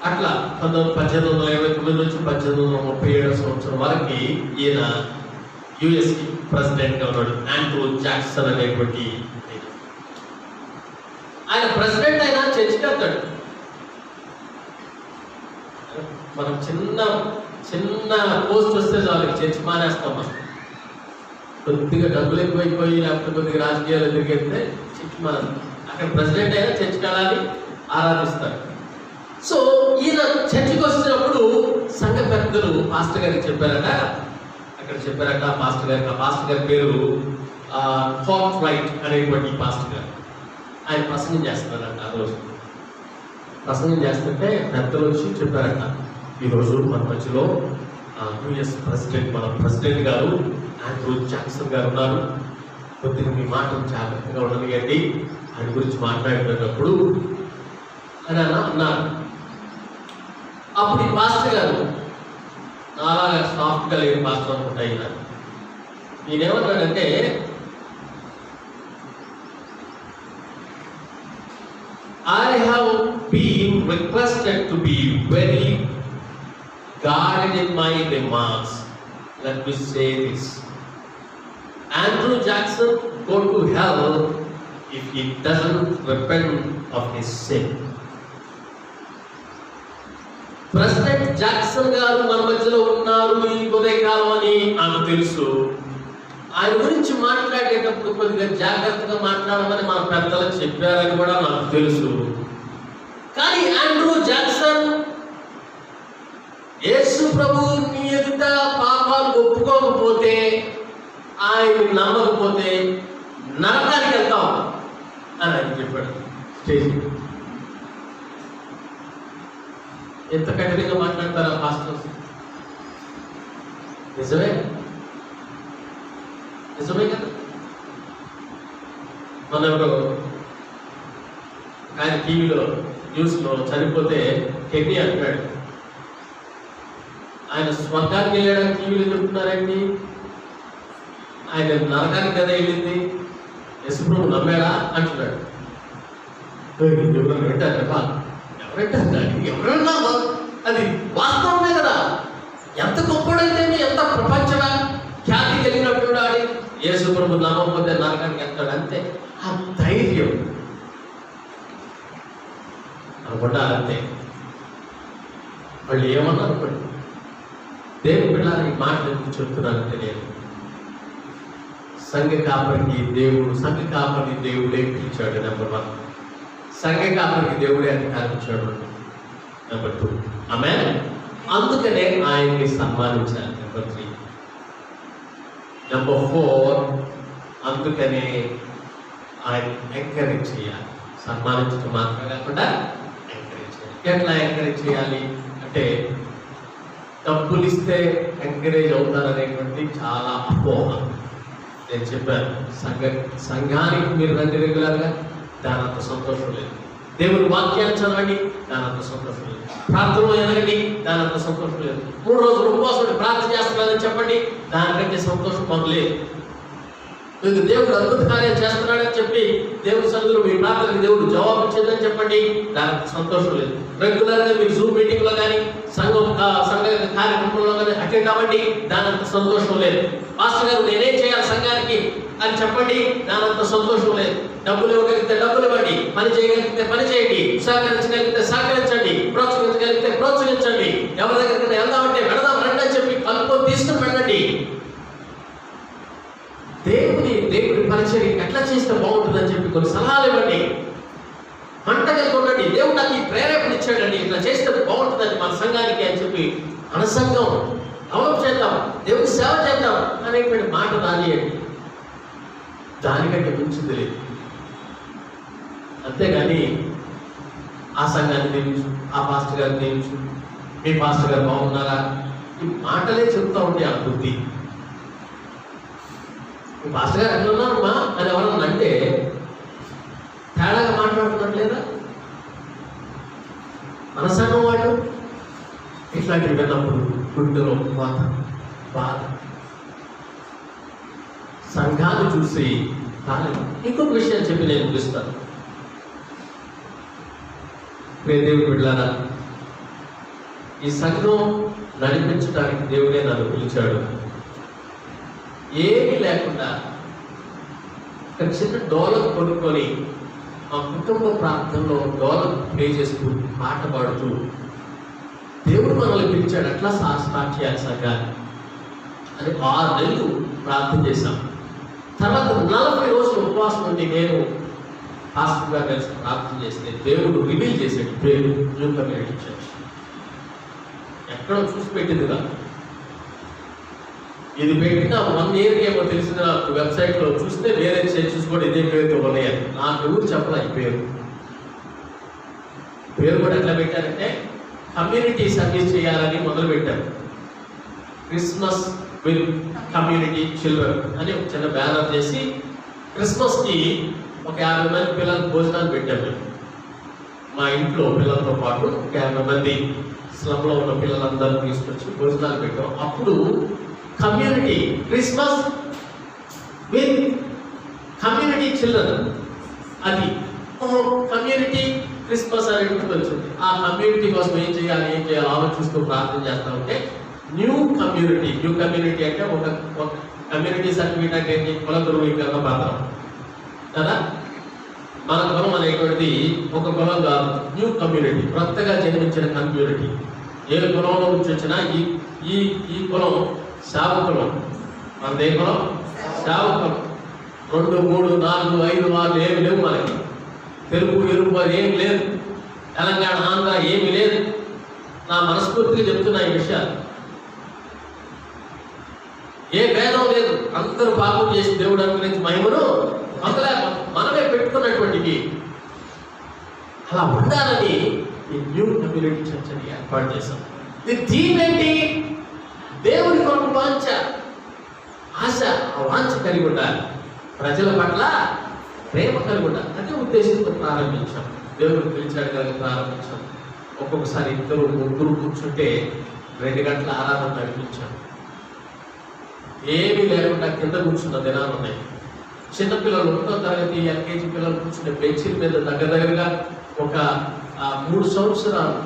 అట్లా 1829 నుంచి 1837 సంవత్సరం వరకు ఈయన యుఎస్కి ప్రెసిడెంట్గా ఉన్నాడు. ఆండ్రూ జాక్సన్ అనేటువంటి ఆయన ప్రెసిడెంట్ అయినా చర్చికి వెళ్తాడు. మనం చిన్న పోస్ట్ వస్తే చాలు చర్చి మానేస్తాం. మనం కొద్దిగా డబ్బులు ఎక్కువైపోయి లేకపోతే కొద్దిగా రాజకీయాలు ఎదురుకెళ్తే చర్చి మానేస్తాం. అక్కడ ప్రెసిడెంట్ అయినా చర్చికి వెళ్ళాలి, ఆరాధిస్తారు. సో ఈయన చర్చికి వచ్చినప్పుడు సంఘ పెద్దలు పాస్టర్ గారికి చెప్పారట, పాస్టర్ గారి పేరు ఫాక్ట్ రైట్ అనేటువంటి పాస్టర్ గారు. ఆయన ప్రసంగం చేస్తున్నారంట. ఆ రోజు ప్రసంగం చేస్తుంటే పెద్దలు వచ్చి చెప్పారట, ఈరోజు మన మధ్యలో యుఎస్ ప్రెసిడెంట్ మన ప్రెసిడెంట్ గారు ఆండ్రూ జాక్సన్ గారు ఉన్నారు, కొద్దిగా మీ మాటలు జాగ్రత్తగా ఉండనియండి, ఆయన గురించి మాట్లాడేటప్పుడు అని అన్నారు. అప్పుడు ఈ పాస్టర్ గారు అలాగా సాఫ్ట్గా లేని పాస్టర్ అనుకుంటా ఈయనేమన్నాడంటే, I have been requested to be very guarded in my remarks. Let me say this. Andrew Jackson go to hell if he doesn't repent of his sin. President Jackson గారు మన మధ్యలో ఉన్నారు ఈ ఉదయకాలం అని నాకు తెలుసు. ఆయన గురించి మాట్లాడేటప్పుడు కొద్దిగా జాగ్రత్తగా మాట్లాడమని మన పెద్దలు చెప్పారని కూడా నాకు తెలుసు. కానీ ఆండ్రూ జాక్సన్ యేసు ప్రభు నీ ఎదుట పాపాలు ఒప్పుకోకపోతే, ఆయన నమ్మకపోతే నరకానికి వెళ్తాం అని ఆయన చెప్పాడు స్టేజ్. ఎంత కఠినంగా మాట్లాడతారా పాస్టర్స్? నిజమే కదా. మన ఆయన టీవీలో న్యూస్లో చనిపోతే కెన్నీ అంటాడు, ఆయన స్వర్గానికి వెళ్ళాడని టీవీలో చెప్తున్నారండి, ఆయన నరకానికి కదా వెళ్ళింది, యశుప్రభు నమ్మాడా అంటున్నాడు. ఎవరన్నా అది వాస్తవమే కదా. ఎంత గొప్పడైతే ఎంత ప్రపంచ ఖ్యాతి కలిగినట్టు ఆడి యేసు ప్రభు నమ్మకపోతే నరకానికి వెళ్తాడు అంతే. ఆ ధైర్యం అనుకుంటా అంతే. వాళ్ళు ఏమన్నా అనుకోండి, దేవుని బిడ్డలారా ఈ మాటలు ఎందుకు చెప్తున్నానంటే, నేను సంఘ కాపరికి దేవుడే పిలిచాడు. నెంబర్ 1, సంఘ కాపరికి దేవుడే అధికారం ఇచ్చాడు. నెంబర్ 2, ఆమేన్. అందుకనే ఆయన్ని సన్మానించాలి. నెంబర్ 3. నెంబర్ 4, అందుకనే ఆయన ఎంకరేజ్ చేయాలి. సన్మానించడం మాత్రమే కాకుండా ఎంకరేజ్ చేయాలి. ఎట్లా ఎంకరేజ్ చేయాలి అంటే, డబ్బులు ఇస్తే ఎంకరేజ్ అవుతారనేటువంటి చాలా అపోహ. నేను చెప్పాను, సంఘానికి మీరు రండి రెగ్యులర్గా, దానంత సంతోషం లేదు. దేవుని వాక్యాన్ని చదవండి, దానంత సంతోషం లేదు. ప్రార్థనలో ఎదగండి, దానంత సంతోషం లేదు. 3 రోజులు ఉపవాసం ప్రార్థన చేస్తున్నారని చెప్పండి, దానికంటే సంతోషం మాకు లేదు. మీకు దేవుడు అద్భుత కార్యాలు చేస్తున్నాడని చెప్పి దేవుడి సన్నిధిలో మీ ప్రార్థనకి దేవుడు జవాబు ఇచ్చేదని చెప్పండి, దానికి సంతోషం లేదు. రెగ్యులర్గా మీరు జూమ్ మీటింగ్లో కానీ సంఘ కార్యక్రమంలో కానీ అటెండ్ అవ్వండి, దానంత సంతోషం లేదు. మాస్టర్ గారు నేనేం చేయాలి సంఘానికి అని చెప్పండి, దానంత సంతోషం లేదు. డబ్బులు ఇవ్వగలిగితే డబ్బులు ఇవ్వండి, పని చేయగలిగితే పని చేయండి, సహకరించగలిగితే సహకరించండి, ప్రోత్సహించగలిగితే ప్రోత్సహించండి, ఎవరి దగ్గరికి వెళ్దామంటే వెళదాం రండి అని చెప్పి కలుపుకొని తీసుకుని వెళ్ళండి. దేవుడి పరిచర్య ఎట్లా చేస్తే బాగుంటుందని చెప్పి కొన్ని సలహాలు ఇవ్వండి. మంట కలిగి ఉండండి. దేవుడు నాకు ఈ ప్రేరేపణ ఇచ్చాడండి, ఇట్లా చేస్తే బాగుంటుందండి మన సంఘానికి అని చెప్పి మన సంఘం డెవలప్ చేద్దాం, దేవుడి సేవ చేద్దాం అనేటువంటి మాట రానియండి. దానికంటే మించింది లేదు. అంతేగాని ఆ సంఘాన్ని దీవించు, ఆ పాస్టర్ గారిని దీవించు, మీ పాస్టర్ గారు బాగున్నారా, ఈ మాటలే చెప్తా ఉంటే ఆ బుద్ధి. మీ పాస్టర్ గారు ఎట్లా ఉన్నారమ్మా అని ఎవరన్నా అంటే తేడాగా మాట్లాడుతున్నట్లేదా? మన సంఘం వాళ్ళు ఇట్లాంటివి విన్నప్పుడు గుండెలో బాధ బాధ, సంఘాన్ని చూసి కాలేదు. ఇంకొక విషయం చెప్పి నేను ముగిస్తాను. దేవుడు బిడ్డలారా, ఈ సంఘం నడిపించడానికి దేవుడే నన్ను పిలిచాడు. ఏమీ లేకుండా ఒక చిన్న డోలకు కొనుక్కొని మా కుటుంబ ప్రాంతంలో డోలకు ప్లే చేస్తూ పాట పాడుతూ దేవుడు మనల్ని పిలిచాడు. అట్లా స్టార్ట్ చేయాలి సంఘాన్ని అని 6 నెలలు ప్రార్థన చేశాం. తర్వాత 40 రోజులు ఉపవాసం ఉండి నేను పాస్టర్ గారు కలిసి ప్రార్థన చేస్తే దేవుడు రివీల్ చేశాడు పేరు న్యూ కమ్యూనిటీ చర్చ్. ఎక్కడో చూసి పెట్టింది కాదు, ఇది పెట్టిన 1 year ఏమో తెలిసిన వెబ్సైట్లో చూస్తే వేరే చర్చెస్ కూడా ఇదే పేరుతో ఉన్నాయి. నాకు ఎవరు చెప్పలే ఈ పేరు కూడా ఎట్లా పెట్టారంటే కమ్యూనిటీ సర్వీస్ చేయాలని మొదలు పెట్టారు. క్రిస్మస్ విత్ కమ్యూనిటీ చిల్డ్రన్ అని ఒక చిన్న బ్యానర్ చేసి క్రిస్మస్కి ఒక 50 మంది పిల్లలకు భోజనాలు పెట్టాము. మా ఇంట్లో పిల్లలతో పాటు ఒక 50 మంది స్లమ్లో ఉన్న పిల్లలందరూ తీసుకొచ్చి భోజనాలు పెట్టాం. అప్పుడు community Christmas with community children, అది కమ్యూనిటీ క్రిస్మస్ అనేటువంటి వచ్చింది. ఆ కమ్యూనిటీ కోసం ఏం చేయాలి ఆలోచిస్తూ ప్రార్థన చేస్తా ఉంటే న్యూ కమ్యూనిటీ అంటే ఒక కమ్యూనిటీ సర్టిఫికేట్ అంటే ఏంటి? కుల ధృవీకరణ పత్రం కదా. మన కులం అనేటువంటిది ఒక కులం కాదు, న్యూ కమ్యూనిటీ, కొత్తగా జన్మించిన కమ్యూనిటీ. ఏ కులంలో నుంచి వచ్చినా ఈ కులం శావ కులం. మనదే కులం శావ కులం. 2, 3, 4, 5, 6 ఏమి లేవు మనకి. తెలుగు ఎరుపు ఏమి లేదు, తెలంగాణ ఆంధ్ర ఏమి లేదు. నా మనస్ఫూర్తిగా చెప్తున్నా ఈ విషయాలు. ఏ భేదం లేదు, అందరూ పాపం చేసి దేవుడు అనుగ్రహించి మహిమను మనమే పెట్టుకున్నటువంటివి. అలా ఉండాలని ఈ న్యూ కమ్యూనిటీ చర్చ్ అని ఏర్పాటు చేశాం. ఇది థీమ్ ఏంటి? దేవుడి కొరకు వాంఛ, ఆశ, ఆ వాంఛ కలిగి ఉండాలి, ప్రజల పట్ల ప్రేమ కలిగి ఉండాలి. అదే ఉద్దేశంతో ప్రారంభించాం. దేవుడు పిలిచాడు కనుక ప్రారంభించాం. ఒక్కొక్కసారి 2, 3 కూర్చుంటే 2 గంటల ఆరాధన నడిపించాం. ఏమీ లేకుండా కింద కూర్చున్న దినాలు ఉన్నాయి. చిన్నపిల్లలు 1వ తరగతి LKG పిల్లలు కూర్చునే బెంచీల మీద దగ్గరగా ఒక 3 సంవత్సరాలు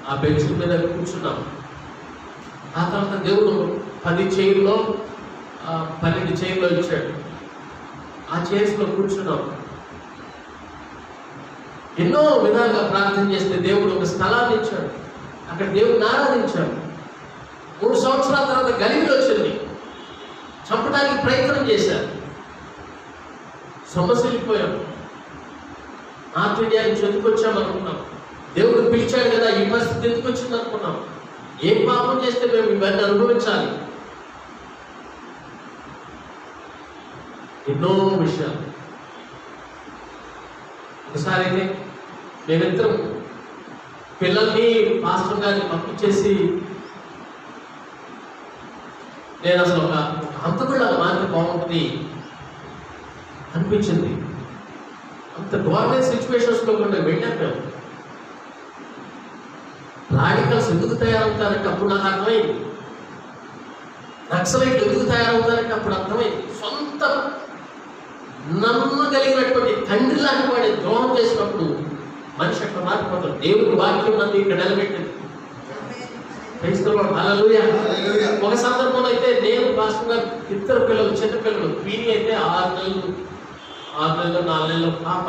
ఆ బెంచీల మీద కూర్చున్నాం. ఆ తర్వాత దేవుడు 10 చైర్లో 12 చైర్లో ఇచ్చాడు. ఆ చైర్స్లో కూర్చున్నాం. ఎన్నో విధాలుగా ప్రార్థన చేస్తే దేవుడు ఒక స్థలాన్ని ఇచ్చాడు. అక్కడ దేవుడిని ఆరాధించాడు. 3 సంవత్సరాల తర్వాత గలిబిలి వచ్చింది. చంపడానికి ప్రయత్నం చేశారు. సొమ్మసిల్లిపోయాం. నార్త్ ఇండియా నుంచి ఎందుకు వచ్చామనుకున్నాం. దేవుడు పిలిచాడు కదా, ఈ పరిస్థితి ఎందుకు వచ్చింది అనుకున్నాం. ఏం పాపం చేస్తే మేము ఇవన్నీ అనుభవించాలి? ఎన్నో విషయాలు. ఒకసారి అయితే మేమిద్దరం పిల్లల్ని మాస్టర్ గారిని పంపించేసి నేను అసలు ఒక హంతకుళ్ళ మాత్రం బాగుంటుంది అనిపించింది. అంత గవర్నమెంట్ సిచ్యువేషన్స్లో కూడా వెళ్ళాం మేము. రాడికల్స్ ఎందుకు తయారవుతారంటే అప్పుడు నాకు అర్థమైంది. నక్సలైట్లు ఎందుకు తయారవుతారంటే అప్పుడు అర్థమైంది. సొంత నమ్మగలిగినటువంటి తండ్రి లాంటి వాడిని ద్రోహం చేసినప్పుడు మనిషి అట్లా మారిపోతాడు. దేవుడి వాక్యం నన్ను ఇక్కడ నిలబెట్టింది. హల్లెలూయా. ఒక సందర్భంలో అయితే నేను పాస్టర్ గారు 2 పిల్లలు, చిన్న పిల్లలు, పీని అయితే 6 నెలలు 4 నెలలు పాప,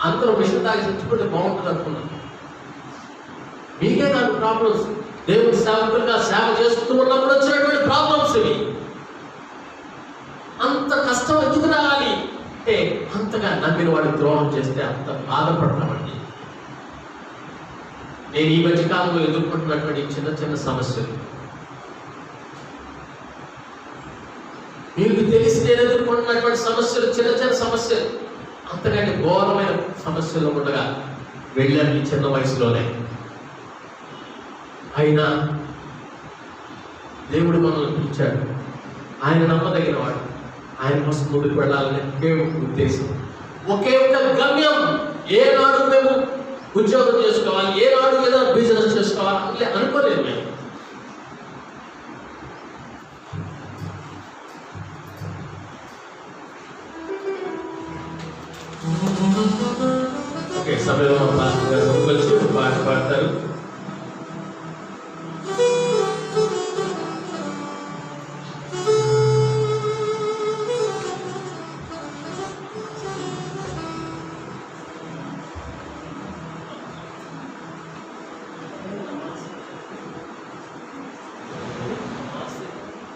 అందరూ మిషన్ తాగి చచ్చిపోతే బాగుంటుంది అనుకున్నాను. మీకే నాకు ప్రాబ్లమ్స్, దేవుడి సేవకులుగా సేవ చేస్తూ ఉన్నప్పుడు వచ్చినటువంటి ప్రాబ్లమ్స్ ఇవి. అంత కష్టం ఎందుకు రావాలి? అంటే అంతగా నమ్మిన వాడు ద్రోహం చేస్తే అంత బాధపడతామండి. నేను ఈ మధ్య కాలంలో ఎదుర్కొంటున్నటువంటి చిన్న చిన్న సమస్యలు మీకు తెలిసి నేను ఎదుర్కొంటున్నటువంటి సమస్యలు చిన్న చిన్న సమస్యలు, అంతకంటే ఘోరమైన సమస్యలు ఉండగా వెళ్ళాను ఈ చిన్న వయసులోనే. అయినా దేవుడు మనల్ని పిలిచాడు, ఆయన నమ్మదగిన వాడు, ఆయన కోసం ముందుకు వెళ్ళాలని ఒకే ఒక ఉద్దేశం, ఒకే ఒక గమ్యం. ఏనాడు మేము ఉద్యోగం చేసుకోవాలి, ఏనాడు ఏదో బిజినెస్ చేసుకోవాలి అనుకోలేదు మేము. ఓకే, సమయంలో వచ్చి ఒక పాట పాడతారు.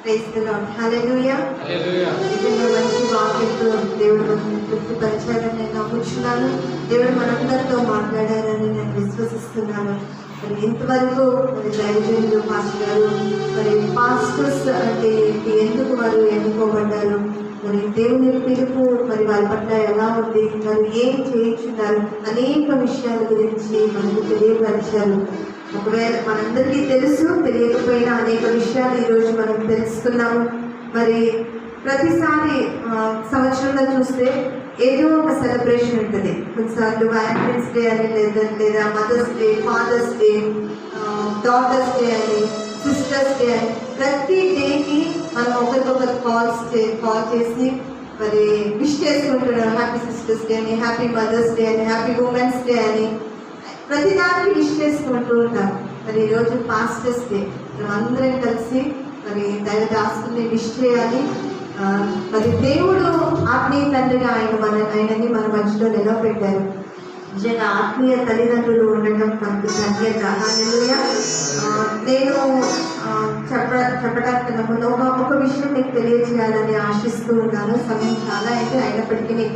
ప్రైజ్ ది లార్డ్, హల్లెలూయా. నిజంగా మంచి వాక్యంతో దేవుడు మనల్ని తృప్తిపరిచారని నేను నమ్ముచున్నాను. దేవుడు మనందరితో మాట్లాడారని నేను విశ్వసిస్తున్నాను. మరి ఇంతవరకు మరి దైవజనులు పాస్టర్ గారు, మరి పాస్టర్స్ అంటే ఏంటి, ఎందుకు వారు ఎన్నుకోబడ్డారు, మరి దేవుని పిలుపు మరి వారి పట్ల ఎలా ఉంది, మరి ఏం చేయించున్నారు, అనేక విషయాల గురించి మనకు తెలియపరిచారు. ఒకవేళ మనందరికీ తెలుసు, తెలియకపోయినా అనేక విషయాలు ఈరోజు మనం తెలుసుకున్నాము. మరి ప్రతిసారి సంవత్సరంలో చూస్తే ఏదో ఒక సెలబ్రేషన్ ఉంటుంది. కొన్నిసార్లు వ్యాలంటైన్స్ డే అని, లేదా mother's day, father's day, daughter's day అని, సిస్టర్స్ డే అని, ప్రతి డేకి మనం ఒకరికొకరు కాల్ చేసి మరి విష్ చేసుకుంటున్నాం. హ్యాపీ సిస్టర్స్ డే అని, హ్యాపీ మదర్స్ డే అని, హ్యాపీ ఉమెన్స్ డే అని ప్రతిదానికి విష్ చేసుకుంటూ ఉంటాం. మరి ఈరోజు పాస్టర్స్ డే, మనం అందరం కలిసి మరి దైవదాసుల్ని విష్ చేయాలి. మరి దేవుడు ఆత్మీయ తండ్రిగా ఆయనని మన మధ్యలో నిలవబెట్టారు. నిజంగా ఆత్మీయ తల్లిదండ్రులు ఉండటం మనకు ధన్యత. హల్లెలూయా. నేను చెప్పడానికి ముందు ఒక విషయం మీకు తెలియజేయాలని ఆశిస్తూ ఉన్నాను. సమయం చాలా అయితే అయినప్పటికీ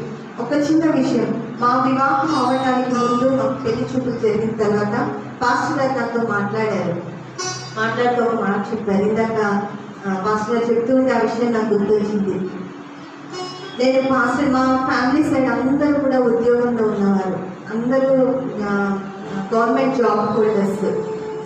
ఒక చిన్న విషయం. మా వివాహం అవ్వడానికి ముందు మాకు పెళ్లి చూపులు జరిగిన తర్వాత పాస్టర్ గారు నాతో మాట్లాడుతూ ఒక మాట చెప్పారు. ఇందాక పాస్టర్ గారు చెప్తూ ఉంటే ఆ విషయం నాకు గుర్తొచ్చింది. నేను మా ఫ్యామిలీ సైడ్ అందరూ కూడా ఉద్యోగంలో ఉన్నవారు, అందరూ గవర్నమెంట్ జాబ్ హోల్డర్స్.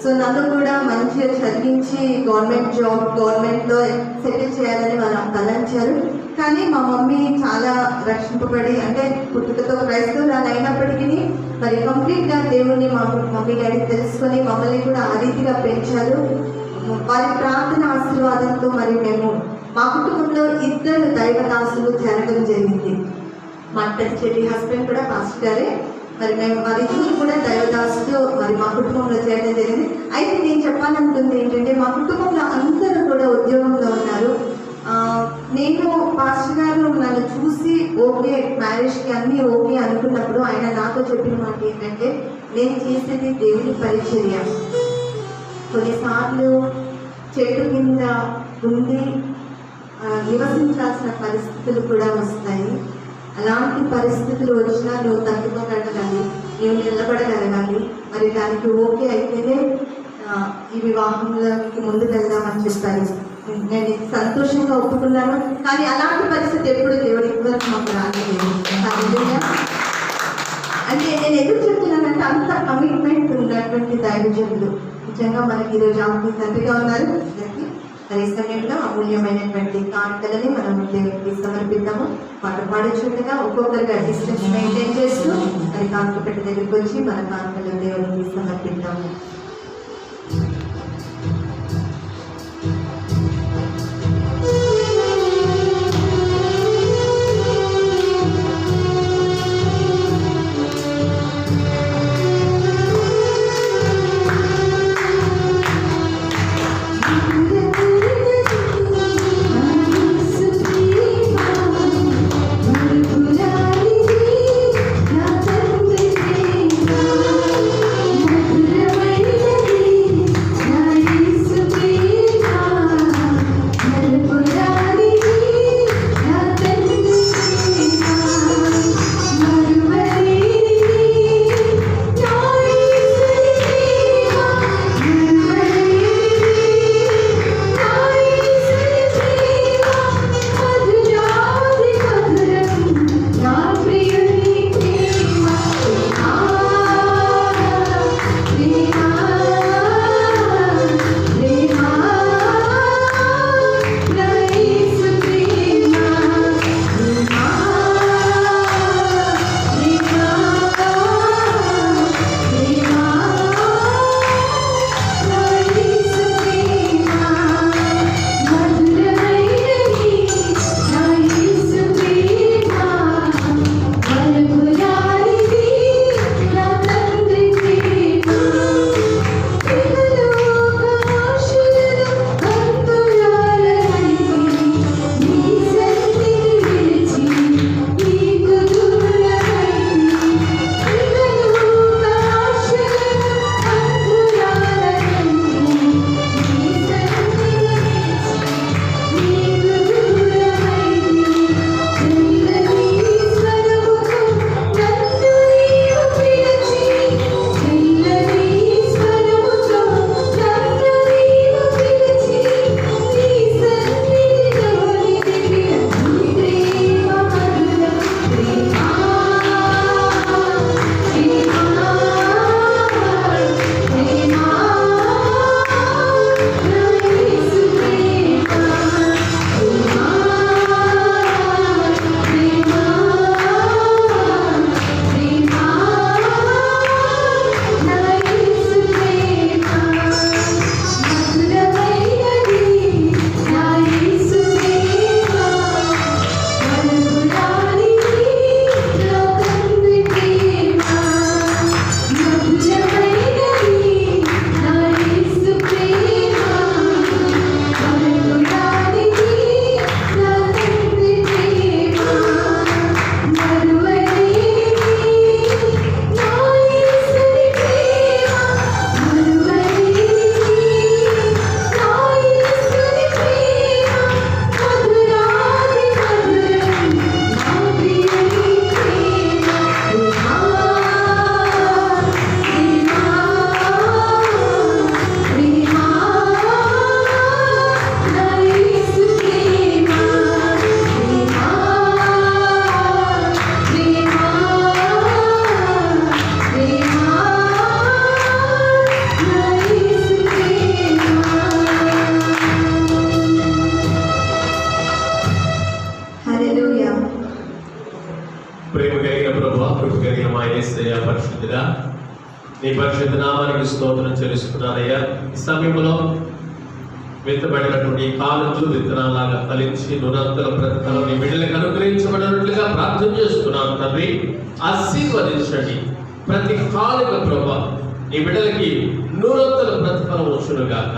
సో నన్ను కూడా మంచిగా చదివించి గవర్నమెంట్లో సెటిల్ చేయాలని వాళ్ళు తలంచారు. కానీ మా మమ్మీ చాలా రక్షింపబడి, అంటే పుట్టుకతో క్రైస్తవురాలు అయినప్పటికీ మరి కంప్లీట్గా దేవుణ్ణి మా మమ్మీ డాడీ తెలుసుకొని మమ్మల్ని కూడా ఆ రీతిగా పెంచారు. వారి ప్రార్థన ఆశీర్వాదంతో మరి మేము మా కుటుంబంలో 2 దైవదాసులు చేరడం జరిగింది. మా చెల్లి హస్బెండ్ కూడా పాస్టర్ గారే. మరి మేము వారిద్దరు కూడా దైవదాసులు మరి మా కుటుంబంలో చేయడం జరిగింది. అయితే నేను చెప్పాలనుకుంది ఏంటంటే, మా కుటుంబంలో అందరూ కూడా ఉద్యోగంలో ఉన్నారు. నేను పాస్టర్ గారు నన్ను చూసి ఓకే, మ్యారేజ్కి అన్నీ ఓకే అనుకున్నప్పుడు ఆయన నాతో చెప్పిన మాట ఏంటంటే, నేను చేసేది దేవుని పరిచర్య. కొన్నిసార్లు చెట్టు కింద ఉండి నివసించాల్సిన పరిస్థితులు కూడా వస్తాయి. అలాంటి పరిస్థితులు వచ్చినా నువ్వు తట్టుకోగలగాలి, నువ్వు నిలబడగలగాలి. మరి దానికి ఓకే అయితేనే ఈ వివాహంలోకి ముందుకు వెళ్దామని చెప్పారు. నేను సంతోషంగా ఒప్పుకున్నాను. కానీ అలాంటి పరిస్థితి ఎప్పుడు దేవుడి వరకు మాకు రాలేదు. అంటే నేను ఎందుకు చెప్తున్నానంటే, అంత కమిట్మెంట్ ఉన్నటువంటి దైవజనులు నిజంగా మనకి ఈరోజు ఆత్మీయ తండ్రిగా ఉన్నారు. మరి ఈ సమయంలో అమూల్యమైనటువంటి కానుకలని మనం దేవుడికి సమర్పిద్దాము. పాట పాడుచుండగా ఒక్కొక్కరిగా డిస్టెన్స్ మెయింటైన్ చేస్తూ మరి కానుక పెట్టి దగ్గరికి వచ్చి మన కానుకలు దేవుడికి సమర్పిద్దాము.
Mudra
ప్రేమ కలిగిన ప్రభువా, కృప కలిగిన మా యేసయ్య పరిశుద్ధుడా, నీ పరిశుద్ధ నామానికి స్తోత్రం చెల్లిస్తున్నానయ్యా. ఈ సమయంలో విత్తబడినటువంటి కాలంలో విత్తనాలాగా ఫలించి నురంతల ప్రతిఫలం నీ బిడ్డలకు అనుగ్రహించబడినట్లుగా ప్రార్థన చేస్తున్నాను తండ్రి. ఆశీర్వదించండి. ప్రతి కాలుక ప్రభా నీ బిడ్డలకి నూరంతల ప్రతిఫలం వచ్చునుగాక.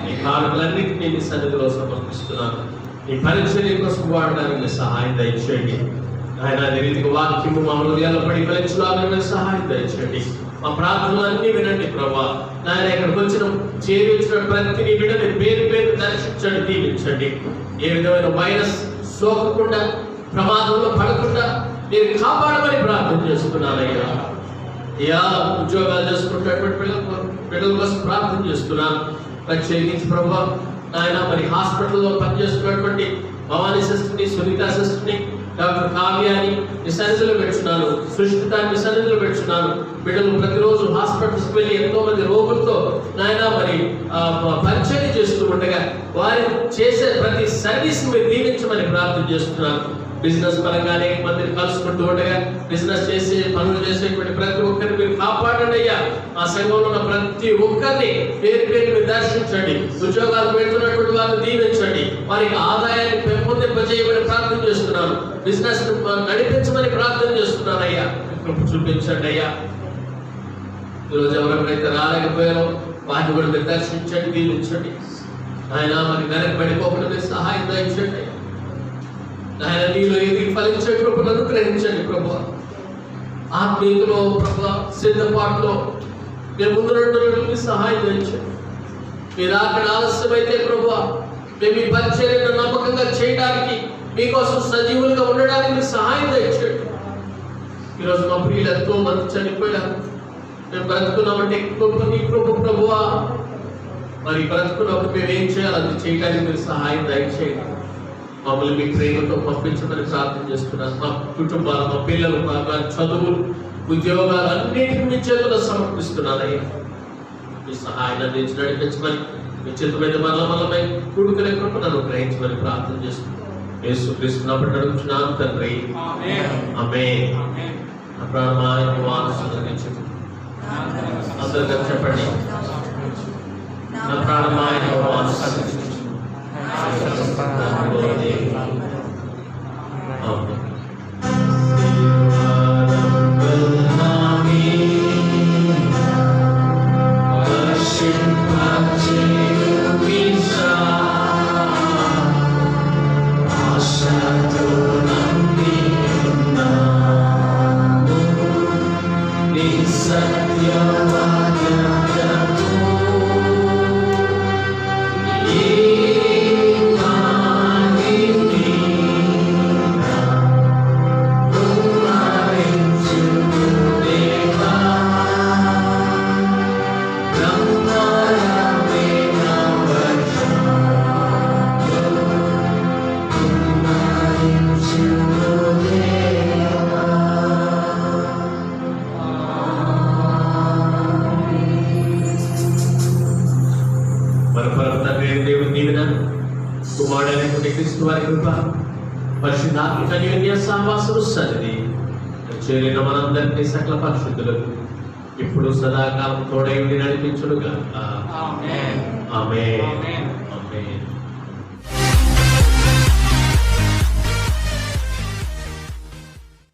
నీ కాలుకలన్నింటినీ నీ సన్నిధిలో సమర్పిస్తున్నాను. నీ పరిచర్య కోసం వాడడానికి సహాయం దయచేయండి. ఆయన అదే రీతిగా వాక్యము మా హృదయాల్లో పడి ఫలించడానికి సహాయం దయచేయండి. మా ప్రార్థనలన్నీ వినండి ప్రభా. నాయన ఇక్కడికి వచ్చిన ప్రతి నీ బిడ్డని పేరు పేరు దర్శించండి, దీవించండి. ఏ విధమైన వైరస్ సోకకుండా ప్రమాదంలో పడకుండా మీరు కాపాడమని ప్రార్థన చేస్తున్నానయ్యా. అయ్యా, ఉద్యోగాలు చేసుకుంటున్నటువంటి బిడ్డల కోసం ప్రార్థన చేస్తున్నాను. ప్రత్యేకించి ప్రభా నాయన మరి హాస్పిటల్లో పనిచేస్తున్నటువంటి భవానీ సిస్టర్ని, సునీత సిస్టర్ని, డాక్టర్ కావ్యాన్ని మీ సన్నిధిలో పెట్టున్నాను. సృష్టితాన్ని మీ సన్నిధిలో పెట్టున్నాను. బిడ్డలు ప్రతిరోజు హాస్పిటల్స్కి వెళ్ళి ఎంతో మంది రోగులతో నాయన మరి పరిచర్య చేస్తూ ఉండగా వారి చేసే ప్రతి సర్వీస్ మీరు దీవించమని ప్రార్థన చేస్తున్నాను. బిజినెస్ పరంగా అనేక మందిని కలుసుకుంటూ ఉండగా బిజినెస్ చేసే పనులు చేసేటువంటి ప్రతి ఒక్కరిని మీరు కాపాడండి అయ్యా. ఆ సంఘంలో ఉన్న ప్రతి ఒక్కరిని పేరు పేరు మీరు దర్శించండి. ఉద్యోగాలు పెడుతున్నటువంటి వారిని దీవించండి. వారికి ఆదాయాన్ని పెంపొందింపజేయమని ప్రార్థన చేస్తున్నాను. బిజినెస్ నడిపించమని ప్రార్థన చేస్తున్నాను అయ్యా. చూపించండి అయ్యా. ఈరోజు ఎవరెవరైతే రాలేకపోయారో వారిని కూడా మీరు దర్శించండి, దీవించండి. ఆయన మరి వెనక్కి పడిపోకుండా మీరు సహాయం దయచండి. ఆయన నీలో ఏది ఫలించే కృపను అనుగ్రహించండి ప్రభు. ఆత్మీయతలో ప్రభు సిద్ధపాటులో మేము ముందు 2 రోజులకి సహాయం దయచండి. మీరు అక్కడ ఆలస్యమైతే ప్రభు మేము ఈ పరిచర్యను నమ్మకంగా చేయడానికి, మీకోసం సజీవులుగా ఉండడానికి మీరు సహాయం దయచండి. ఈరోజు మా ప్రియులు ఎంతో మంది చనిపోయారు. మేము బ్రతుకున్నామంటే నీ కృప ప్రభువా. మరి బ్రతుకున్నప్పుడు మేము ఏం చేయాలి అది చేయడానికి మీరు సహాయం దయచేయండి. మమ్మల్ని మీ ప్రేమతో పంపించమని ప్రార్థన చేస్తున్నాను. మా కుటుంబాలు, మా పిల్లలు, మా చదువులు, ఉద్యోగాలు అన్నింటినీ మీ చేతుల్లో సమర్పిస్తున్నానయ్యా. మీ సహాయాన్ని అందించి నడిపించమని, మీ చేతులైన మల్లమల్లమై కూడుకునే కృపను అనుగ్రహించమని ప్రార్థన చేస్తున్నాను. యేసుక్రీస్తున్నప్పుడు నడుచున్నాను తండ్రి, ఆమేన్. అందరికీ చెప్పండి. నా ప్రాణమాయ చేరిన మనందరినీ సకల పరిశుద్ధులకు ఇప్పుడు సదాకాలం తోడై ఉండి నడిపించుడుగాక. ఆమేన్.